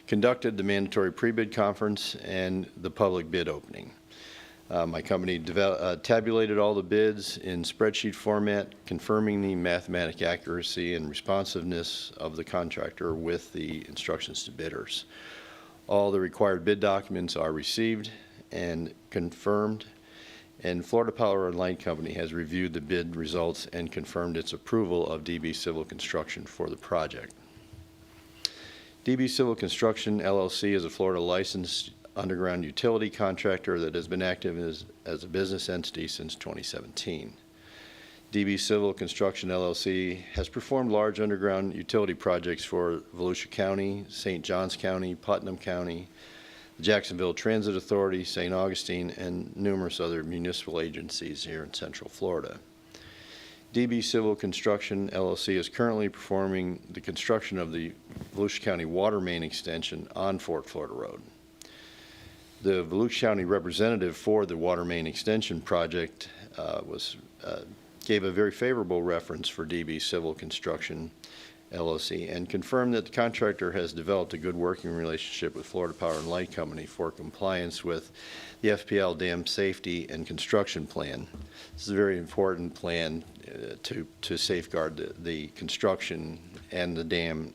conducted the mandatory pre-bid conference and the public bid opening. My company tabulated all the bids in spreadsheet format, confirming the mathematic accuracy and responsiveness of the contractor with the instructions to bidders. All the required bid documents are received and confirmed, and Florida Power and Light Company has reviewed the bid results and confirmed its approval of DB Civil Construction for the project. DB Civil Construction, LLC is a Florida licensed underground utility contractor that has been active as a business entity since 2017. DB Civil Construction LLC has performed large underground utility projects for Volusia County, St. Johns County, Putnam County, the Jacksonville Transit Authority, St. Augustine, and numerous other municipal agencies here in Central Florida. DB Civil Construction LLC is currently performing the construction of the Volusia County water main extension on Fort Florida Road. The Volusia County representative for the water main extension project gave a very favorable reference for DB Civil Construction LLC, and confirm that the contractor has developed a good working relationship with Florida Power and Light Company for compliance with the FPL Dam Safety and Construction Plan. This is a very important plan to safeguard the construction and the dam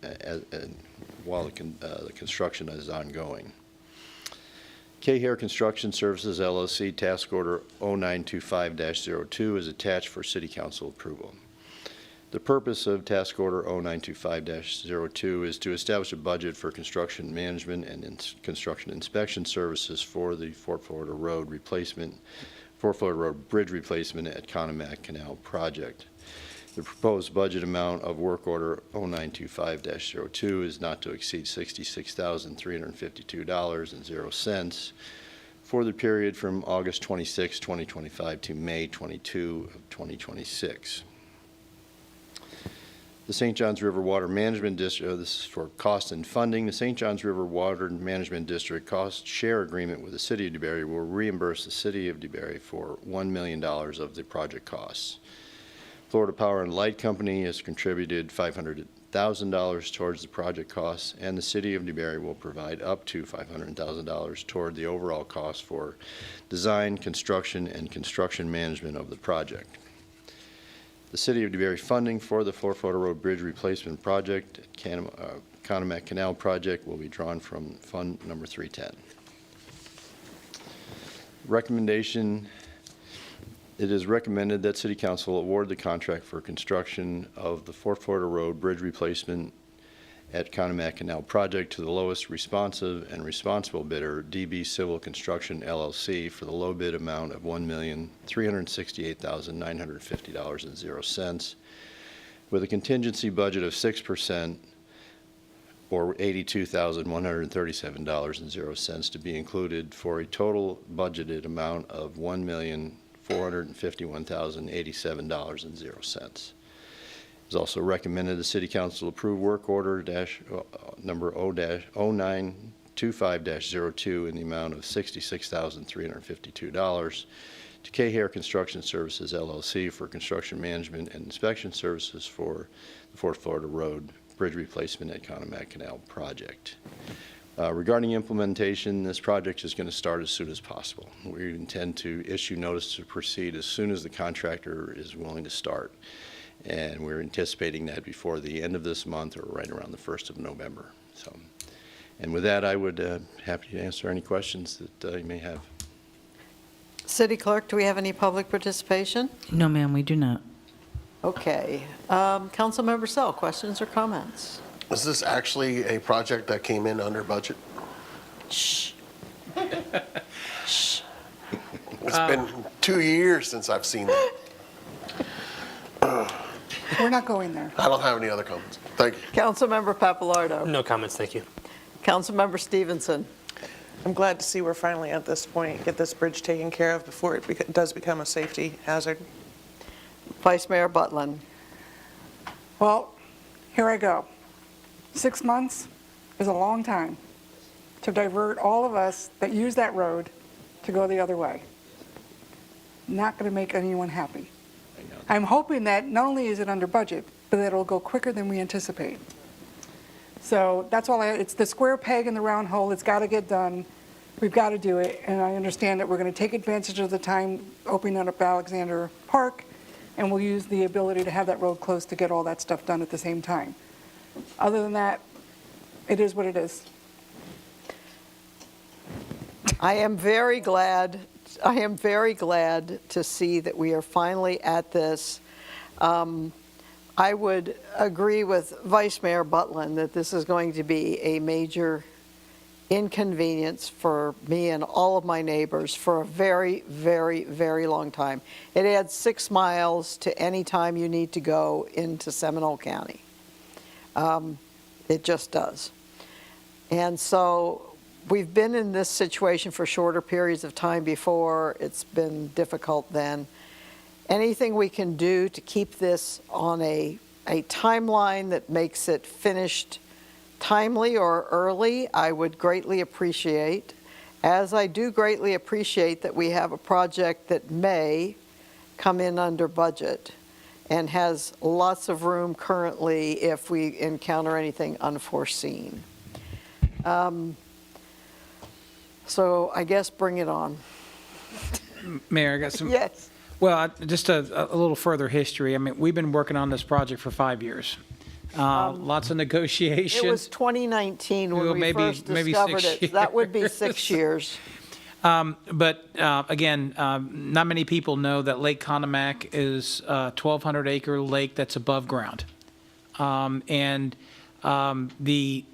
while the construction is ongoing. K-Hair Construction Services LLC Task Order 0925-02 is attached for City Council approval. The purpose of Task Order 0925-02 is to establish a budget for construction management and construction inspection services for the Fort Florida Road Bridge replacement at Conomac Canal project. The proposed budget amount of Work Order 0925-02 is not to exceed $66,352.00 for the period from August 26, 2025 to May 22 of 2026. The St. Johns River Water Management District, this is for cost and funding. The St. Johns River Water Management District cost share agreement with the City of DeBary will reimburse the City of DeBary for $1 million of the project costs. Florida Power and Light Company has contributed $500,000 towards the project costs, and the City of DeBary will provide up to $500,000 toward the overall cost for design, construction, and construction management of the project. The City of DeBary funding for the Fort Florida Road Bridge Replacement Project at Conomac Canal Project will be drawn from Fund Number 310. Recommendation, it is recommended that City Council award the contract for construction of the Fort Florida Road Bridge Replacement at Conomac Canal Project to the lowest responsive and responsible bidder, DB Civil Construction LLC, for the low bid amount of $1,368,950.00, with a contingency budget of 6% or $82,137.00 to be included, for a total budgeted amount of $1,451,087.00. It's also recommended the City Council approve work order number 0925-02 in the amount of $66,352 to K-Hair Construction Services LLC for construction management and inspection services for the Fort Florida Road Bridge Replacement at Conomac Canal project. Regarding implementation, this project is going to start as soon as possible. We intend to issue notice to proceed as soon as the contractor is willing to start. And we're anticipating that before the end of this month or right around the 1st of November. So, and with that, I would happy to answer any questions that you may have. City Clerk, do we have any public participation? No, ma'am, we do not. Okay. Councilmember Sell, questions or comments? Is this actually a project that came in under budget? Shh. Shh. It's been 2 years since I've seen that. We're not going there. I don't have any other comments. Thank you. Councilmember Papalardo. No comments, thank you. Councilmember Stevenson. I'm glad to see we're finally at this point, get this bridge taken care of before it does become a safety hazard. Vice Mayor Butlin. Well, here I go. 6 months is a long time to divert all of us that use that road to go the other way. Not going to make anyone happy. I'm hoping that not only is it under budget, but that it'll go quicker than we anticipate. So that's all it's the square peg in the round hole. It's got to get done. We've got to do it. And I understand that we're going to take advantage of the time opening up Alexander Park, and we'll use the ability to have that road closed to get all that stuff done at the same time. Other than that, it is what it is. I am very glad to see that we are finally at this. I would agree with Vice Mayor Butlin that this is going to be a major inconvenience for me and all of my neighbors for a very, very, very long time. It adds 6 miles to any time you need to go into Seminole County. It just does. And so we've been in this situation for shorter periods of time before. It's been difficult then. Anything we can do to keep this on a timeline that makes it finished timely or early, I would greatly appreciate. As I do greatly appreciate that we have a project that may come in under budget. and has lots of room currently if we encounter anything unforeseen. So I guess bring it on. Mayor, I got some. Yes. Well, just a little further history. I mean, we've been working on this project for 5 years. Lots of negotiations. It was 2019 when Well, we first maybe discovered 6 it. That would be 6 years. But again, not many people know that Lake Conomac is a 1,200-acre lake that's above ground. And the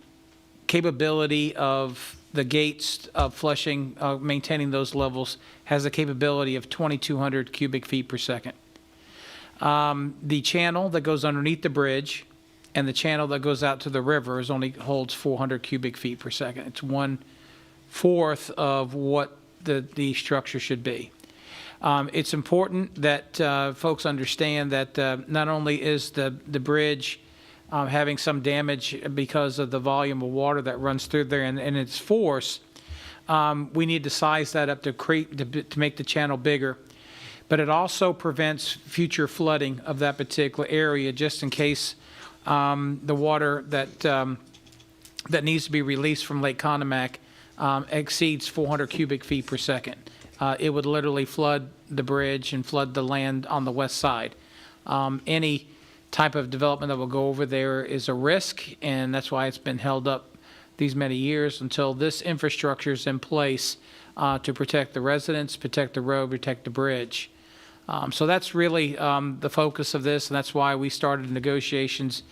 capability of the gates of flushing, maintaining those levels, has a capability of 2,200 cubic feet per second. The channel that goes underneath the bridge and the channel that goes out to the river only holds 400 cubic feet per second. It's 1/4 of what the structure should be. It's important that folks understand that not only is the bridge having some damage because of the volume of water that runs through there and its force, we need to size that up to make the channel bigger. But it also prevents future flooding of that particular area, just in case the water that needs to be released from Lake Conomac exceeds 400 cubic feet per second. It would literally flood the bridge and flood the land on the west side. Any type of development that will go over there is a risk, and that's why it's been held up these many years until this infrastructure is in place to protect the residents, protect the road, protect the bridge. So that's really the focus of this, and that's why we started negotiations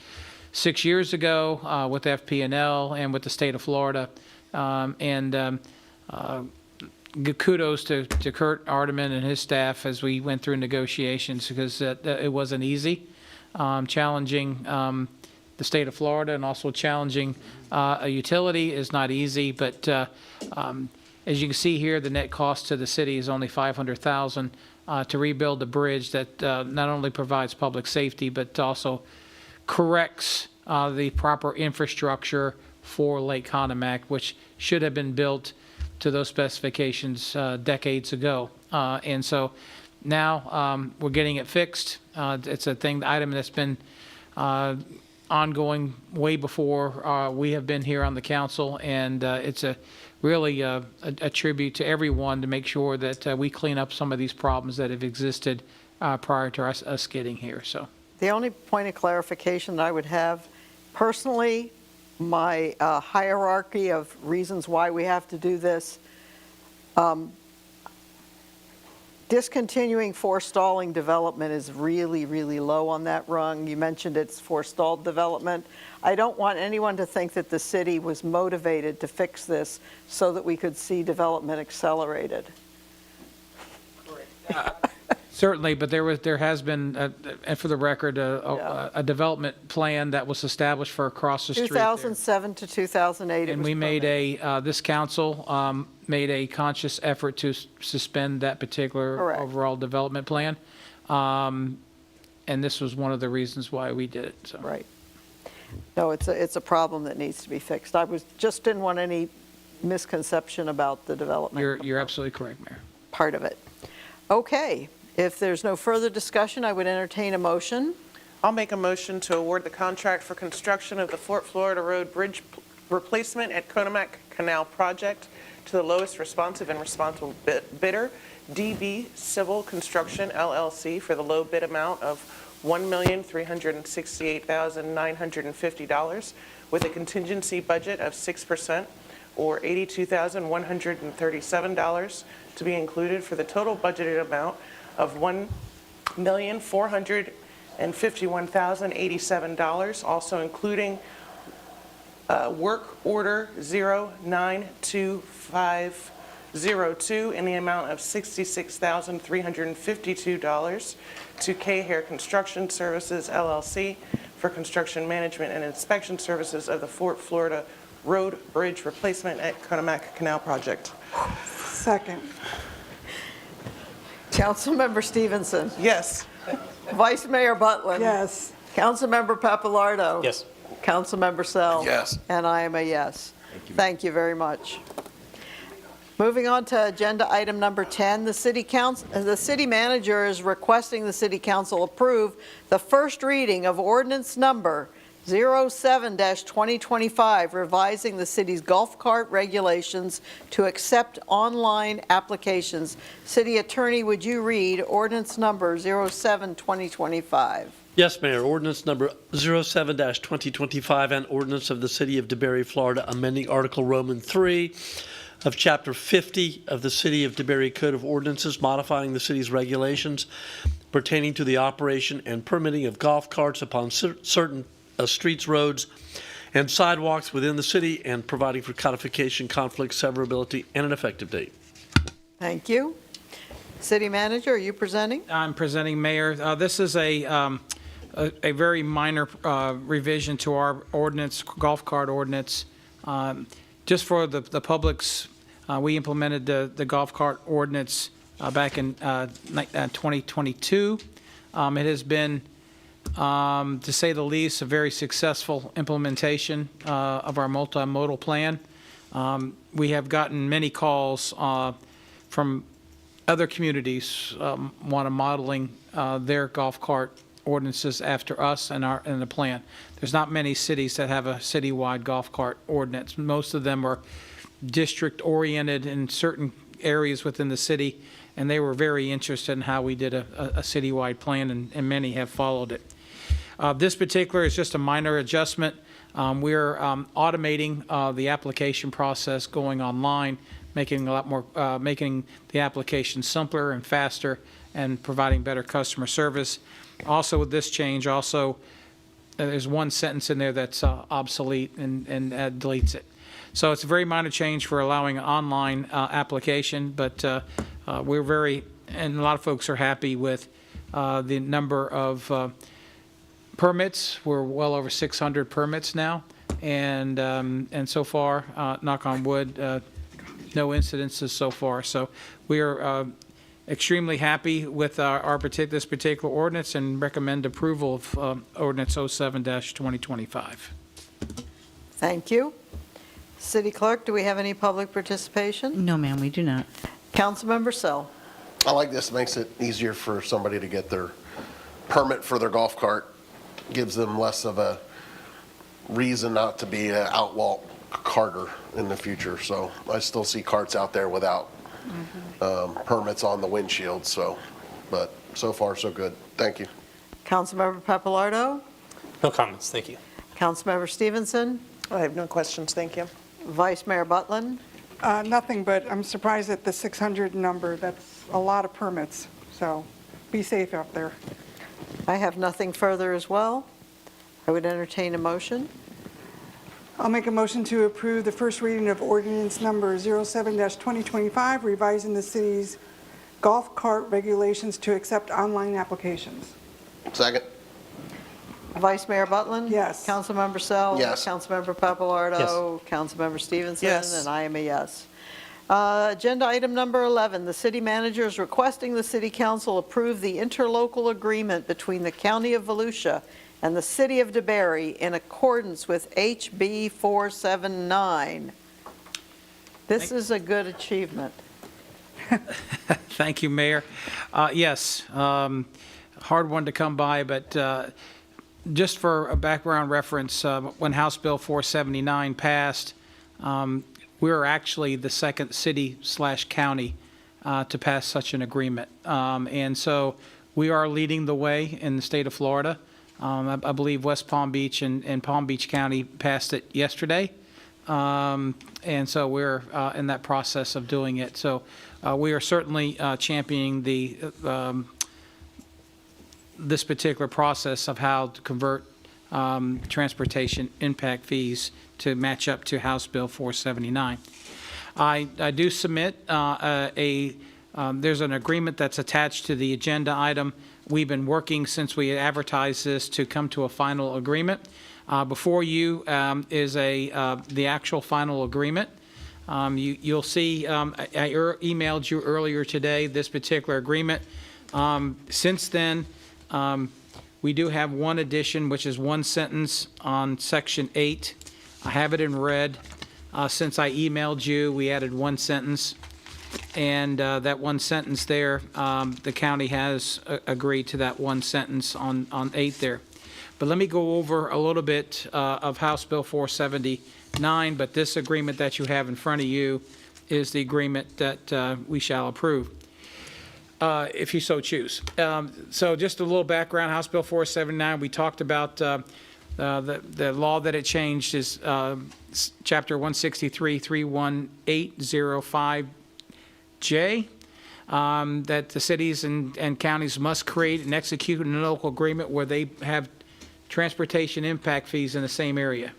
6 years ago with FP&L and with the state of Florida. Kudos to Kurt Ardeman and his staff as we went through negotiations, because it wasn't easy. Challenging the state of Florida and also challenging a utility is not easy, but as you can see here, the net cost to the city is only $500,000 to rebuild the bridge that not only provides public safety but also corrects the proper infrastructure for Lake Conomac, which should have been built to those specifications decades ago. And so now we're getting it fixed. It's a item that's been ongoing way before we have been here on the council, and it's really a tribute to everyone to make sure that we clean up some of these problems that have existed prior to us getting here. So The only point of clarification that I would have, personally, my hierarchy of reasons why we have to do this, discontinuing forestalling development is really, really low on that rung. You mentioned it's forestalled development. I don't want anyone to think that the city was motivated to fix this so that we could see development accelerated. certainly, but there has been, and for the record, a development plan that was established for across the street there. 2007 to 2008. And we made this council made a conscious effort to suspend that particular Correct. overall development plan. And this was one of the reasons why we did it, so. Right. No, it's a problem that needs to be fixed. I just didn't want any misconception about the development. You're absolutely correct, Mayor. Part of it. Okay, if there's no further discussion, I would entertain a motion. I'll make a motion to award the contract for construction of the Fort Florida Road Bridge replacement at Conomac Canal Project to the lowest responsive and responsible bidder, DB Civil Construction LLC, for the low bid amount of $1,368,950 with a contingency budget of 6% or $82,137 to be included for the total budgeted amount of $1,451,087, also including work order 09502 in the amount of $66,352 to K-Hair Construction Services LLC for construction management and inspection services of the Fort Florida Road Bridge replacement at Conomac Canal Project. Second. Councilmember Stevenson. Yes. Vice Mayor Butlin. Yes. Councilmember Papalardo. Yes. Councilmember Sell. Yes. And I am a yes. Thank you very much. Moving on to agenda item number 10, the city manager is requesting the city council approve the first reading of ordinance number 07-2025, revising the city's golf cart regulations to accept online applications. City Attorney, would you read ordinance number 07-2025? Yes, Mayor. Ordinance number 07-2025, an ordinance of the City of DeBary, Florida, amending Article Roman 3 of Chapter 50 of the City of DeBary Code of Ordinances, modifying the city's regulations pertaining to the operation and permitting of golf carts upon certain streets, roads, and sidewalks within the city, and providing for codification, conflict, severability, and an effective date. Thank you. City manager, are you presenting? I'm presenting, Mayor. This is a very minor revision to our ordinance, golf cart ordinance. Just for the public's, we implemented the golf cart ordinance back in 2022. It has been, to say the least, a very successful implementation of our multimodal plan. We have gotten many calls from other communities want modeling their golf cart ordinances after us and the plan. There's not many cities that have a citywide golf cart ordinance. Most of them are district-oriented in certain areas within the city, and they were very interested in how we did a citywide plan, and many have followed it. This particular is just a minor adjustment. We're automating the application process, going online, making a lot more, making the application simpler and faster, and providing better customer service. Also, with this change, there's one sentence in there that's obsolete and deletes it. So it's a very minor change for allowing an online application, but we're very, and a lot of folks are happy with the number of permits. We're well over 600 permits now, and so far, knock on wood, no incidences so far. So we are extremely happy with this particular ordinance and recommend approval of ordinance 07-2025. Thank you. City Clerk, do we have any public participation? No, ma'am, we do not. Councilmember Sell. I like this, makes it easier for somebody to get their permit for their golf cart, gives them less of a reason not to be an outlaw carter in the future. So I still see carts out there without permits on the windshield, but so far so good. Thank you. Councilmember Papalardo. No comments, thank you. Councilmember Stevenson. I have no questions, thank you. Vice Mayor Butland. Nothing, but I'm surprised at the 600 number. That's a lot of permits, so be safe out there. I have nothing further as well. I would entertain a motion. I'll make a motion to approve the first reading of ordinance number 07-2025, revising the city's golf cart regulations to accept online applications. Second. Vice Mayor Butland? Yes. Councilmember Sell? Yes. Councilmember Papalardo? Councilmember Stevenson? Yes. And I am a yes. Agenda item number 11, the city manager is requesting the city council approve the interlocal agreement between the County of Volusia and the City of DeBary in accordance with HB 479. This is a good achievement. Thank you, Mayor. Yes, hard one to come by, but just for a background reference, when House Bill 479 passed, we were actually the second city/county to pass such an agreement. And so we are leading the way in the state of Florida. I believe West Palm Beach and Palm Beach County passed it yesterday. And so we're in that process of doing it. So we are certainly championing this particular process of how to convert transportation impact fees to match up to House Bill 479. I do submit there's an agreement that's attached to the agenda item. We've been working since we advertised this to come to a final agreement. Before you is the actual final agreement. You'll see I emailed you earlier today this particular agreement. Since then, we do have one addition, which is one sentence on Section 8. I have it in red. Since I emailed you, we added one sentence. And that one sentence there, the county has agreed to that one sentence on 8 there. But let me go over a little bit of House Bill 479, but this agreement that you have in front of you is the agreement that we shall approve, if you so choose. So just a little background, House Bill 479, we talked about the law that it changed is Chapter 163, 31805J, that the cities and counties must create and execute an interlocal agreement where they have transportation impact fees in the same area.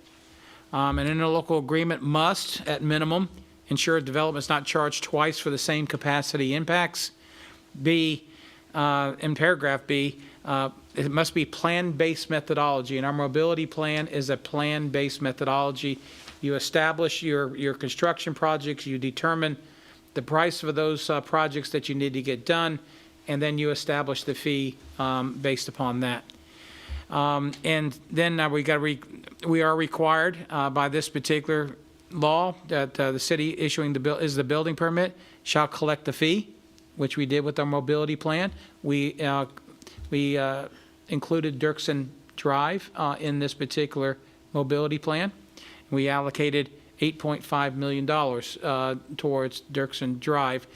An interlocal agreement must, at minimum, ensure development is not charged twice for the same capacity impacts. B, in paragraph B, it must be plan-based methodology, and our mobility plan is a plan-based methodology. You establish your construction projects, you determine the price for those projects that you need to get done, and then you establish the fee based upon that. And then we are required by this particular law that the city issuing the building permit shall collect the fee, which we did with our mobility plan. We included Dirksen Drive in this particular mobility plan. We allocated $8.5 million towards Dirksen Drive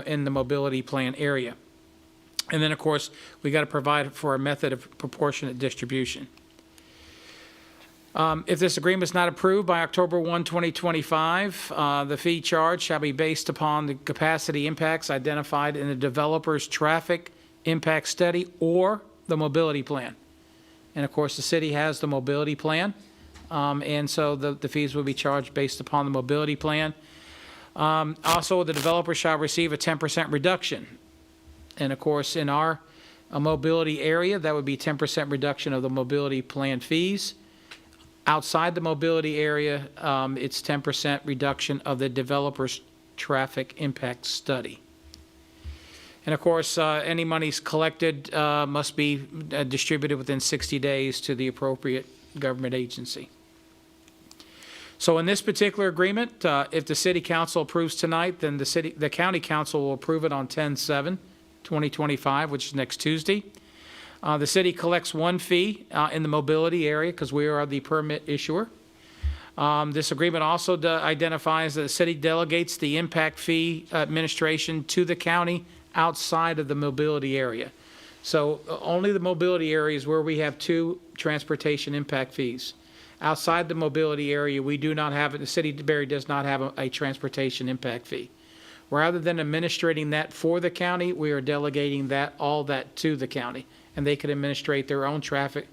in the mobility plan area. And then, of course, we got to provide for a method of proportionate distribution. If this agreement is not approved by October 1, 2025, the fee charge shall be based upon the capacity impacts identified in the developer's traffic impact study or the mobility plan. And of course, the city has the mobility plan, and so the fees will be charged based upon the mobility plan. Also, the developer shall receive a 10% reduction. And of course, in our mobility area, that would be 10% reduction of the mobility plan fees. Outside the mobility area, it's 10% reduction of the developer's traffic impact study. And of course, any monies collected must be distributed within 60 days to the appropriate government agency. So in this particular agreement, if the city council approves tonight, then the county council will approve it on 10/7/2025, which is next Tuesday. The city collects one fee in the mobility area because we are the permit issuer. This agreement also identifies that the city delegates the impact fee administration to the county outside of the mobility area. So only the mobility areas where we have 2 transportation impact fees. Outside the mobility area, we do not have it. The city of DeBary does not have a transportation impact fee. Rather than administrating that for the county, we are delegating all that to the county, and they could administrate their own traffic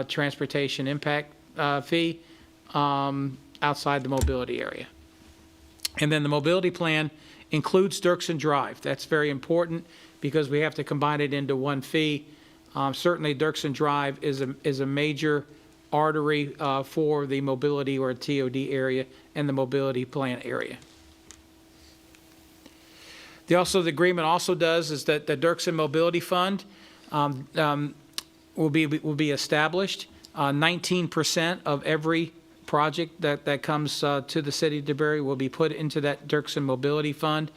transportation impact fee outside the mobility area. And then the mobility plan includes Dirksen Drive. That's very important because we have to combine it into one fee. Certainly, Dirksen Drive is a major artery for the mobility or TOD area and the mobility plan area. The agreement also does is that the Dirksen Mobility Fund will be established. 19% of every project that comes to the city of DeBary will be put into that Dirksen Mobility Fund.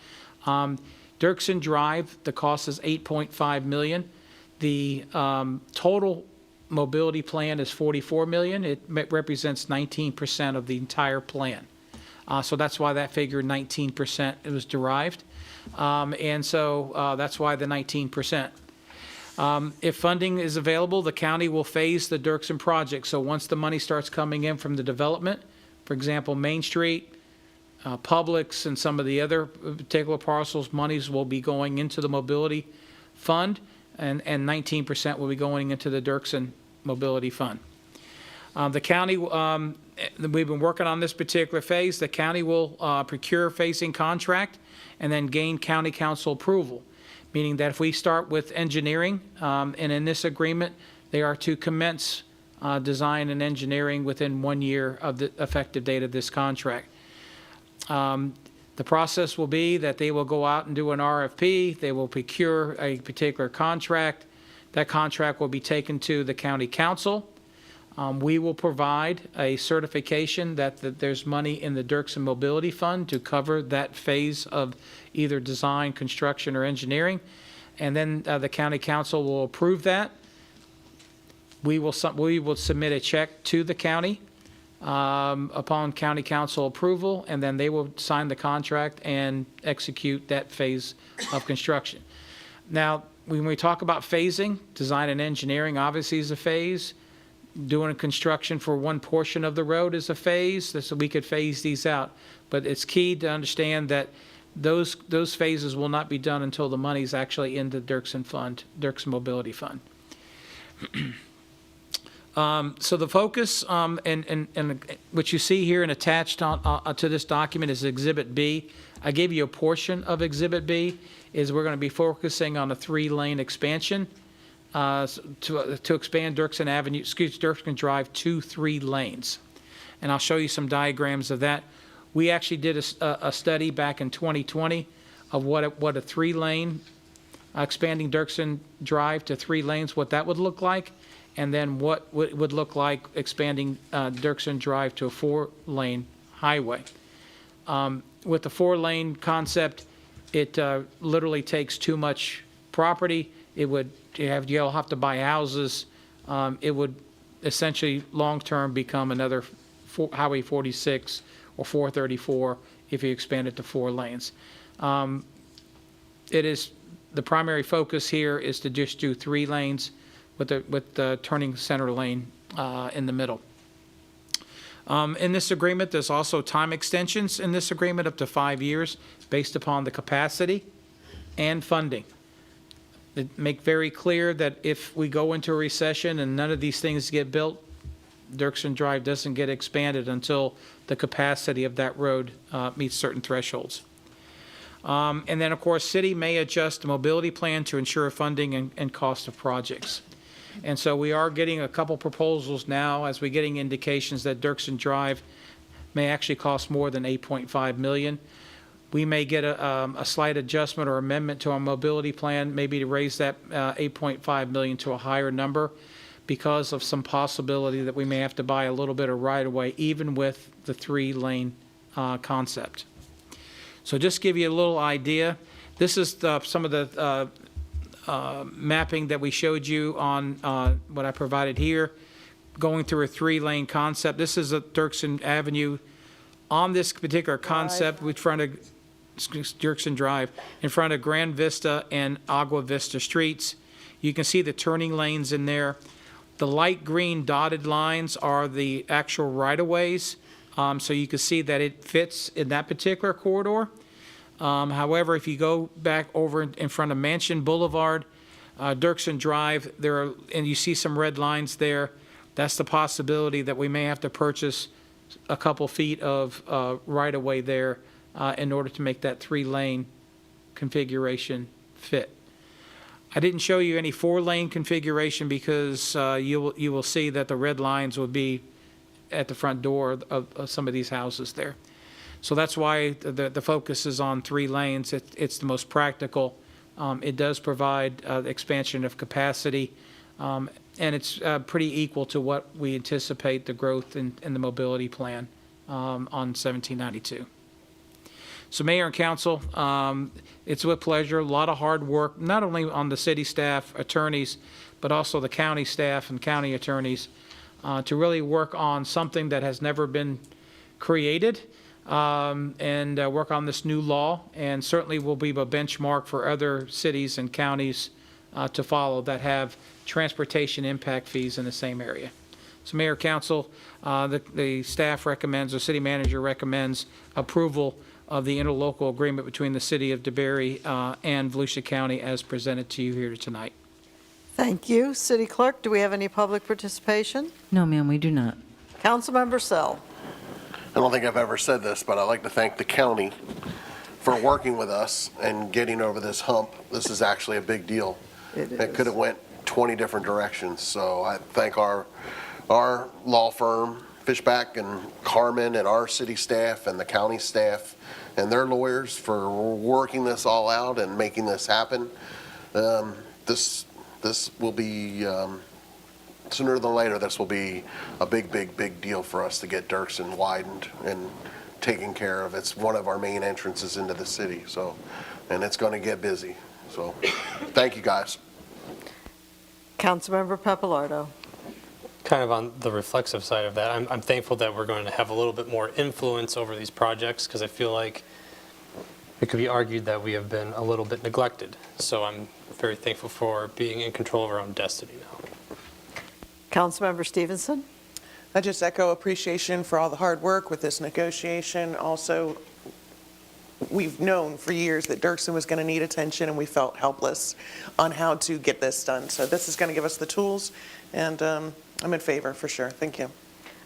Dirksen Drive, the cost is $8.5 million. The total mobility plan is $44 million. It represents 19% of the entire plan. So that's why that figure 19% was derived. And so that's why the 19%. If funding is available, the county will phase the Dirksen project. So once the money starts coming in from the development, for example, Main Street, Publix, and some of the other particular parcels, monies will be going into the mobility fund, and 19% will be going into the Dirksen Mobility Fund. The county, we've been working on this particular phase. The county will procure phasing contract and then gain county council approval, meaning that if we start with engineering, and in this agreement, they are to commence design and engineering within 1 year of the effective date of this contract. The process will be that they will go out and do an RFP. They will procure a particular contract. That contract will be taken to the county council. We will provide a certification that there's money in the Dirksen Mobility Fund to cover that phase of either design, construction, or engineering. And then the county council will approve that. We will submit a check to the county upon county council approval, and then they will sign the contract and execute that phase of construction. Now, when we talk about phasing, design and engineering obviously is a phase. Doing construction for one portion of the road is a phase, so we could phase these out. But it's key to understand that those phases will not be done until the money's actually in the Dirksen Fund, Dirksen Mobility Fund. So the focus, and what you see here and attached to this document is Exhibit B. I gave you a portion of Exhibit B, is we're going to be focusing on a 3-lane expansion to expand Dirksen Drive to 3 lanes. And I'll show you some diagrams of that. We actually did a study back in 2020 of what a 3-lane, expanding Dirksen Drive to 3 lanes, what that would look like, and then what would look like expanding Dirksen Drive to a 4-lane highway. With the 4-lane concept, it literally takes too much property. You'll have to buy houses. It would essentially long-term become another Highway 46 or 434 if you expand it to 4 lanes. The primary focus here is to just do 3 lanes with the turning center lane in the middle. In this agreement, there's also time extensions in this agreement up to 5 years based upon the capacity and funding. They make very clear that if we go into a recession and none of these things get built, Dirksen Drive doesn't get expanded until the capacity of that road meets certain thresholds. And then, of course, city may adjust the mobility plan to ensure funding and cost of projects. And so we are getting a couple proposals now as we're getting indications that Dirksen Drive may actually cost more than $8.5 million. We may get a slight adjustment or amendment to our mobility plan, maybe to raise that $8.5 million to a higher number because of some possibility that we may have to buy a little bit of right-of-way, even with the 3-lane concept. So just to give you a little idea, this is some of the mapping that we showed you on what I provided here, going through a 3-lane concept. This is a Dirksen Avenue. On this particular concept, in front of Dirksen Drive, in front of Grand Vista and Agua Vista Streets. You can see the turning lanes in there. The light green dotted lines are the actual right-of-ways, so you can see that it fits in that particular corridor. However, if you go back over in front of Mansion Boulevard, Dirksen Drive, and you see some red lines there, that's the possibility that we may have to purchase a couple feet of right-of-way there in order to make that 3-lane configuration fit. I didn't show you any 4-lane configuration because you will see that the red lines will be at the front door of some of these houses there. So that's why the focus is on 3 lanes. It's the most practical. It does provide expansion of capacity, and it's pretty equal to what we anticipate the growth in the mobility plan on 1792. So Mayor and Council, it's with pleasure, a lot of hard work, not only on the city staff, attorneys, but also the county staff and county attorneys to really work on something that has never been created and work on this new law, and certainly will be a benchmark for other cities and counties to follow that have transportation impact fees in the same area. So Mayor, Council, the staff recommends, the city manager recommends approval of the interlocal agreement between the city of DeBary and Volusia County as presented to you here tonight. Thank you. City Clerk, do we have any public participation? No, ma'am, we do not. Councilmember Sell. I don't think I've ever said this, but I'd like to thank the county for working with us and getting over this hump. This is actually a big deal. It could have went 20 different directions. So I thank our law firm, Fishback and Carmen, and our city staff and the county staff and their lawyers for working this all out and making this happen. This will be sooner than later, this will be a big, big, big deal for us to get Dirksen widened and taken care of. It's one of our main entrances into the city, so, and it's going to get busy. So, thank you, guys. Councilmember Papalardo. Kind of on the reflexive side of that, I'm thankful that we're going to have a little bit more influence over these projects, because I feel like it could be argued that we have been a little bit neglected. So I'm very thankful for being in control of our own destiny now. Councilmember Stevenson. I just echo appreciation for all the hard work with this negotiation. Also, we've known for years that Dirksen was going to need attention, and we felt helpless on how to get this done. So this is going to give us the tools, and I'm in favor for sure. Thank you.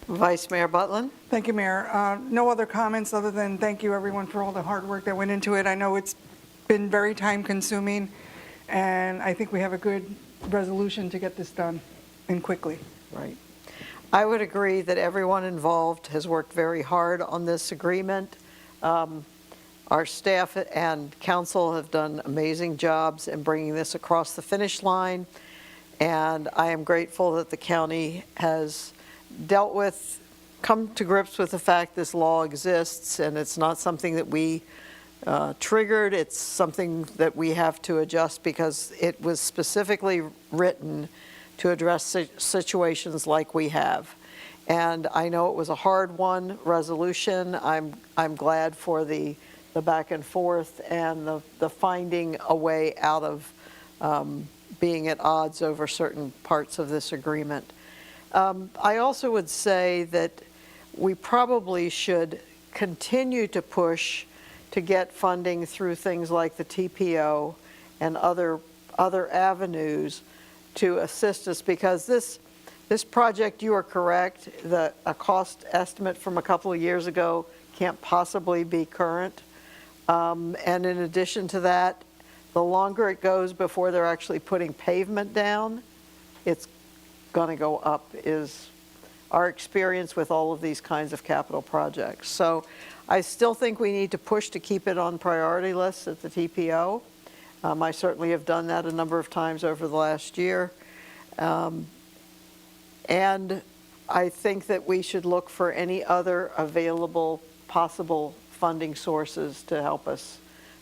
Vice Mayor Butlin. Thank you, Mayor. No other comments other than thank you, everyone, for all the hard work that went into it. I know it's been very time-consuming, and I think we have a good resolution to get this done, and quickly. Right. I would agree that everyone involved has worked very hard on this agreement. Our staff and council have done amazing jobs in bringing this across the finish line, and I am grateful that the county has come to grips with the fact this law exists, and it's not something that we triggered. It's something that we have to adjust because it was specifically written to address situations like we have. And I know it was a hard-won resolution. I'm glad for the back and forth and the finding a way out of being at odds over certain parts of this agreement. I also would say that we probably should continue to push to get funding through things like the TPO and other avenues to assist us, because this project, you are correct, a cost estimate from a couple of years ago can't possibly be current. And in addition to that, the longer it goes before they're actually putting pavement down, it's going to go up, is our experience with all of these kinds of capital projects. So I still think we need to push to keep it on priority lists at the TPO. I certainly have done that a number of times over the last year. And I think that we should look for any other available possible funding sources to help us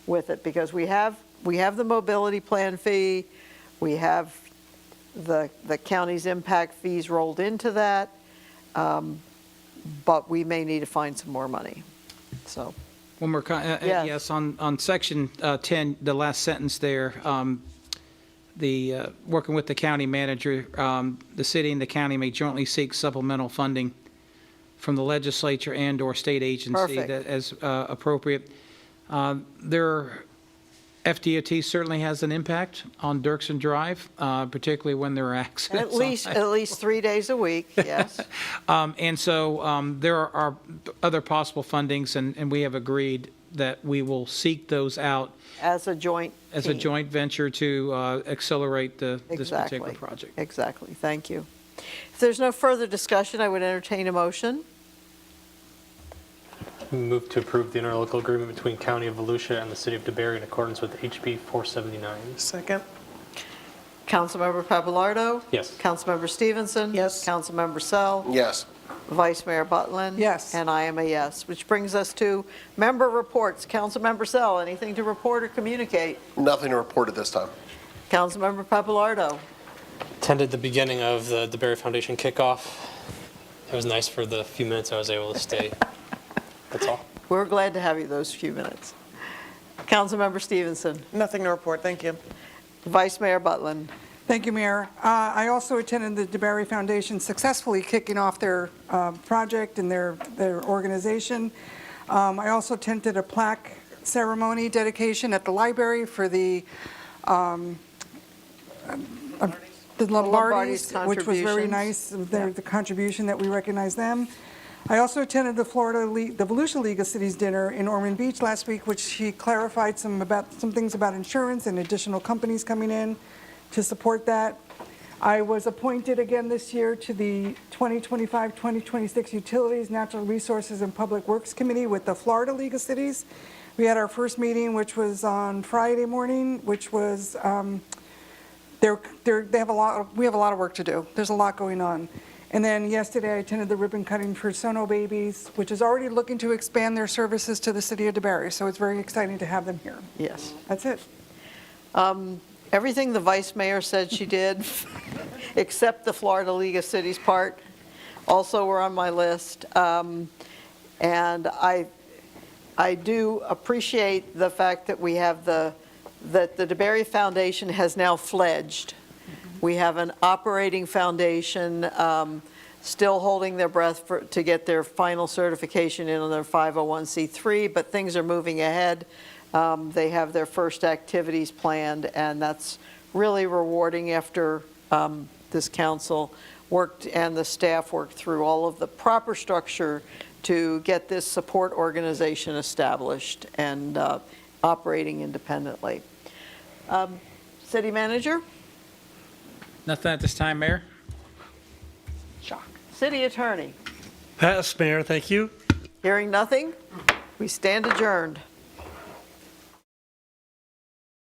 with it, because we have the mobility plan fee, we have the county's impact fees rolled into that, but we may need to find some more money. So. One more, Yes. yes, on section 10, the last sentence there, working with the county manager, the city and the county may jointly seek supplemental funding from the legislature and/or state agency Perfect. that as appropriate. FDOT certainly has an impact on Dirksen Drive, particularly when there are accidents. At least 3 days a week, yes. And so there are other possible fundings, and we have agreed that we will seek those out As a joint team. venture to accelerate this Exactly. particular project. Exactly, thank you. If there's no further discussion, I would entertain a motion. Move to approve the interlocal agreement between County of Volusia and the City of DeBary in accordance with HB 479. Second. Councilmember Papalardo? Yes. Councilmember Stevenson? Yes. Councilmember Sell? Yes. Vice Mayor Butlin? Yes. And I am a yes, which brings us to member reports. Councilmember Sell, anything to report or communicate? Nothing to report at this time. Councilmember Papalardo? Attended the beginning of the DeBary Foundation kickoff. It was nice for the few minutes I was able to stay. That's all. We're glad to have you those few minutes. Councilmember Stevenson? Nothing to report. Thank you. Vice Mayor Butlin? Thank you, Mayor. I also attended the DeBary Foundation successfully kicking off their project and their organization. I also attended a plaque ceremony dedication at the library for the Lombardies, which was very nice, the contribution that we recognize them. I also attended the Volusia League of Cities dinner in Ormond Beach last week, which he clarified some things about insurance and additional companies coming in to support that. I was appointed again this year to the 2025-2026 Utilities, Natural Resources, and Public Works Committee with the Florida League of Cities. We had our first meeting, which was on Friday morning, which was they have a lot, we have a lot of work to do. There's a lot going on. And then yesterday, I attended the ribbon cutting for Sono Babies, which is already looking to expand their services to the city of DeBary. So it's very exciting to have them here. Yes. That's it. Everything the vice mayor said she did, except the Florida League of Cities part, also were on my list. And I do appreciate the fact that we have that the DeBary Foundation has now fledged. We have an operating foundation still holding their breath to get their final certification in on their 501c3, but things are moving ahead. They have their first activities planned, and that's really rewarding after this council worked and the staff worked through all of the proper structure to get this support organization established and operating independently. City manager? Nothing at this time, Mayor? City attorney? Pass, Mayor, thank you. Hearing nothing, we stand adjourned.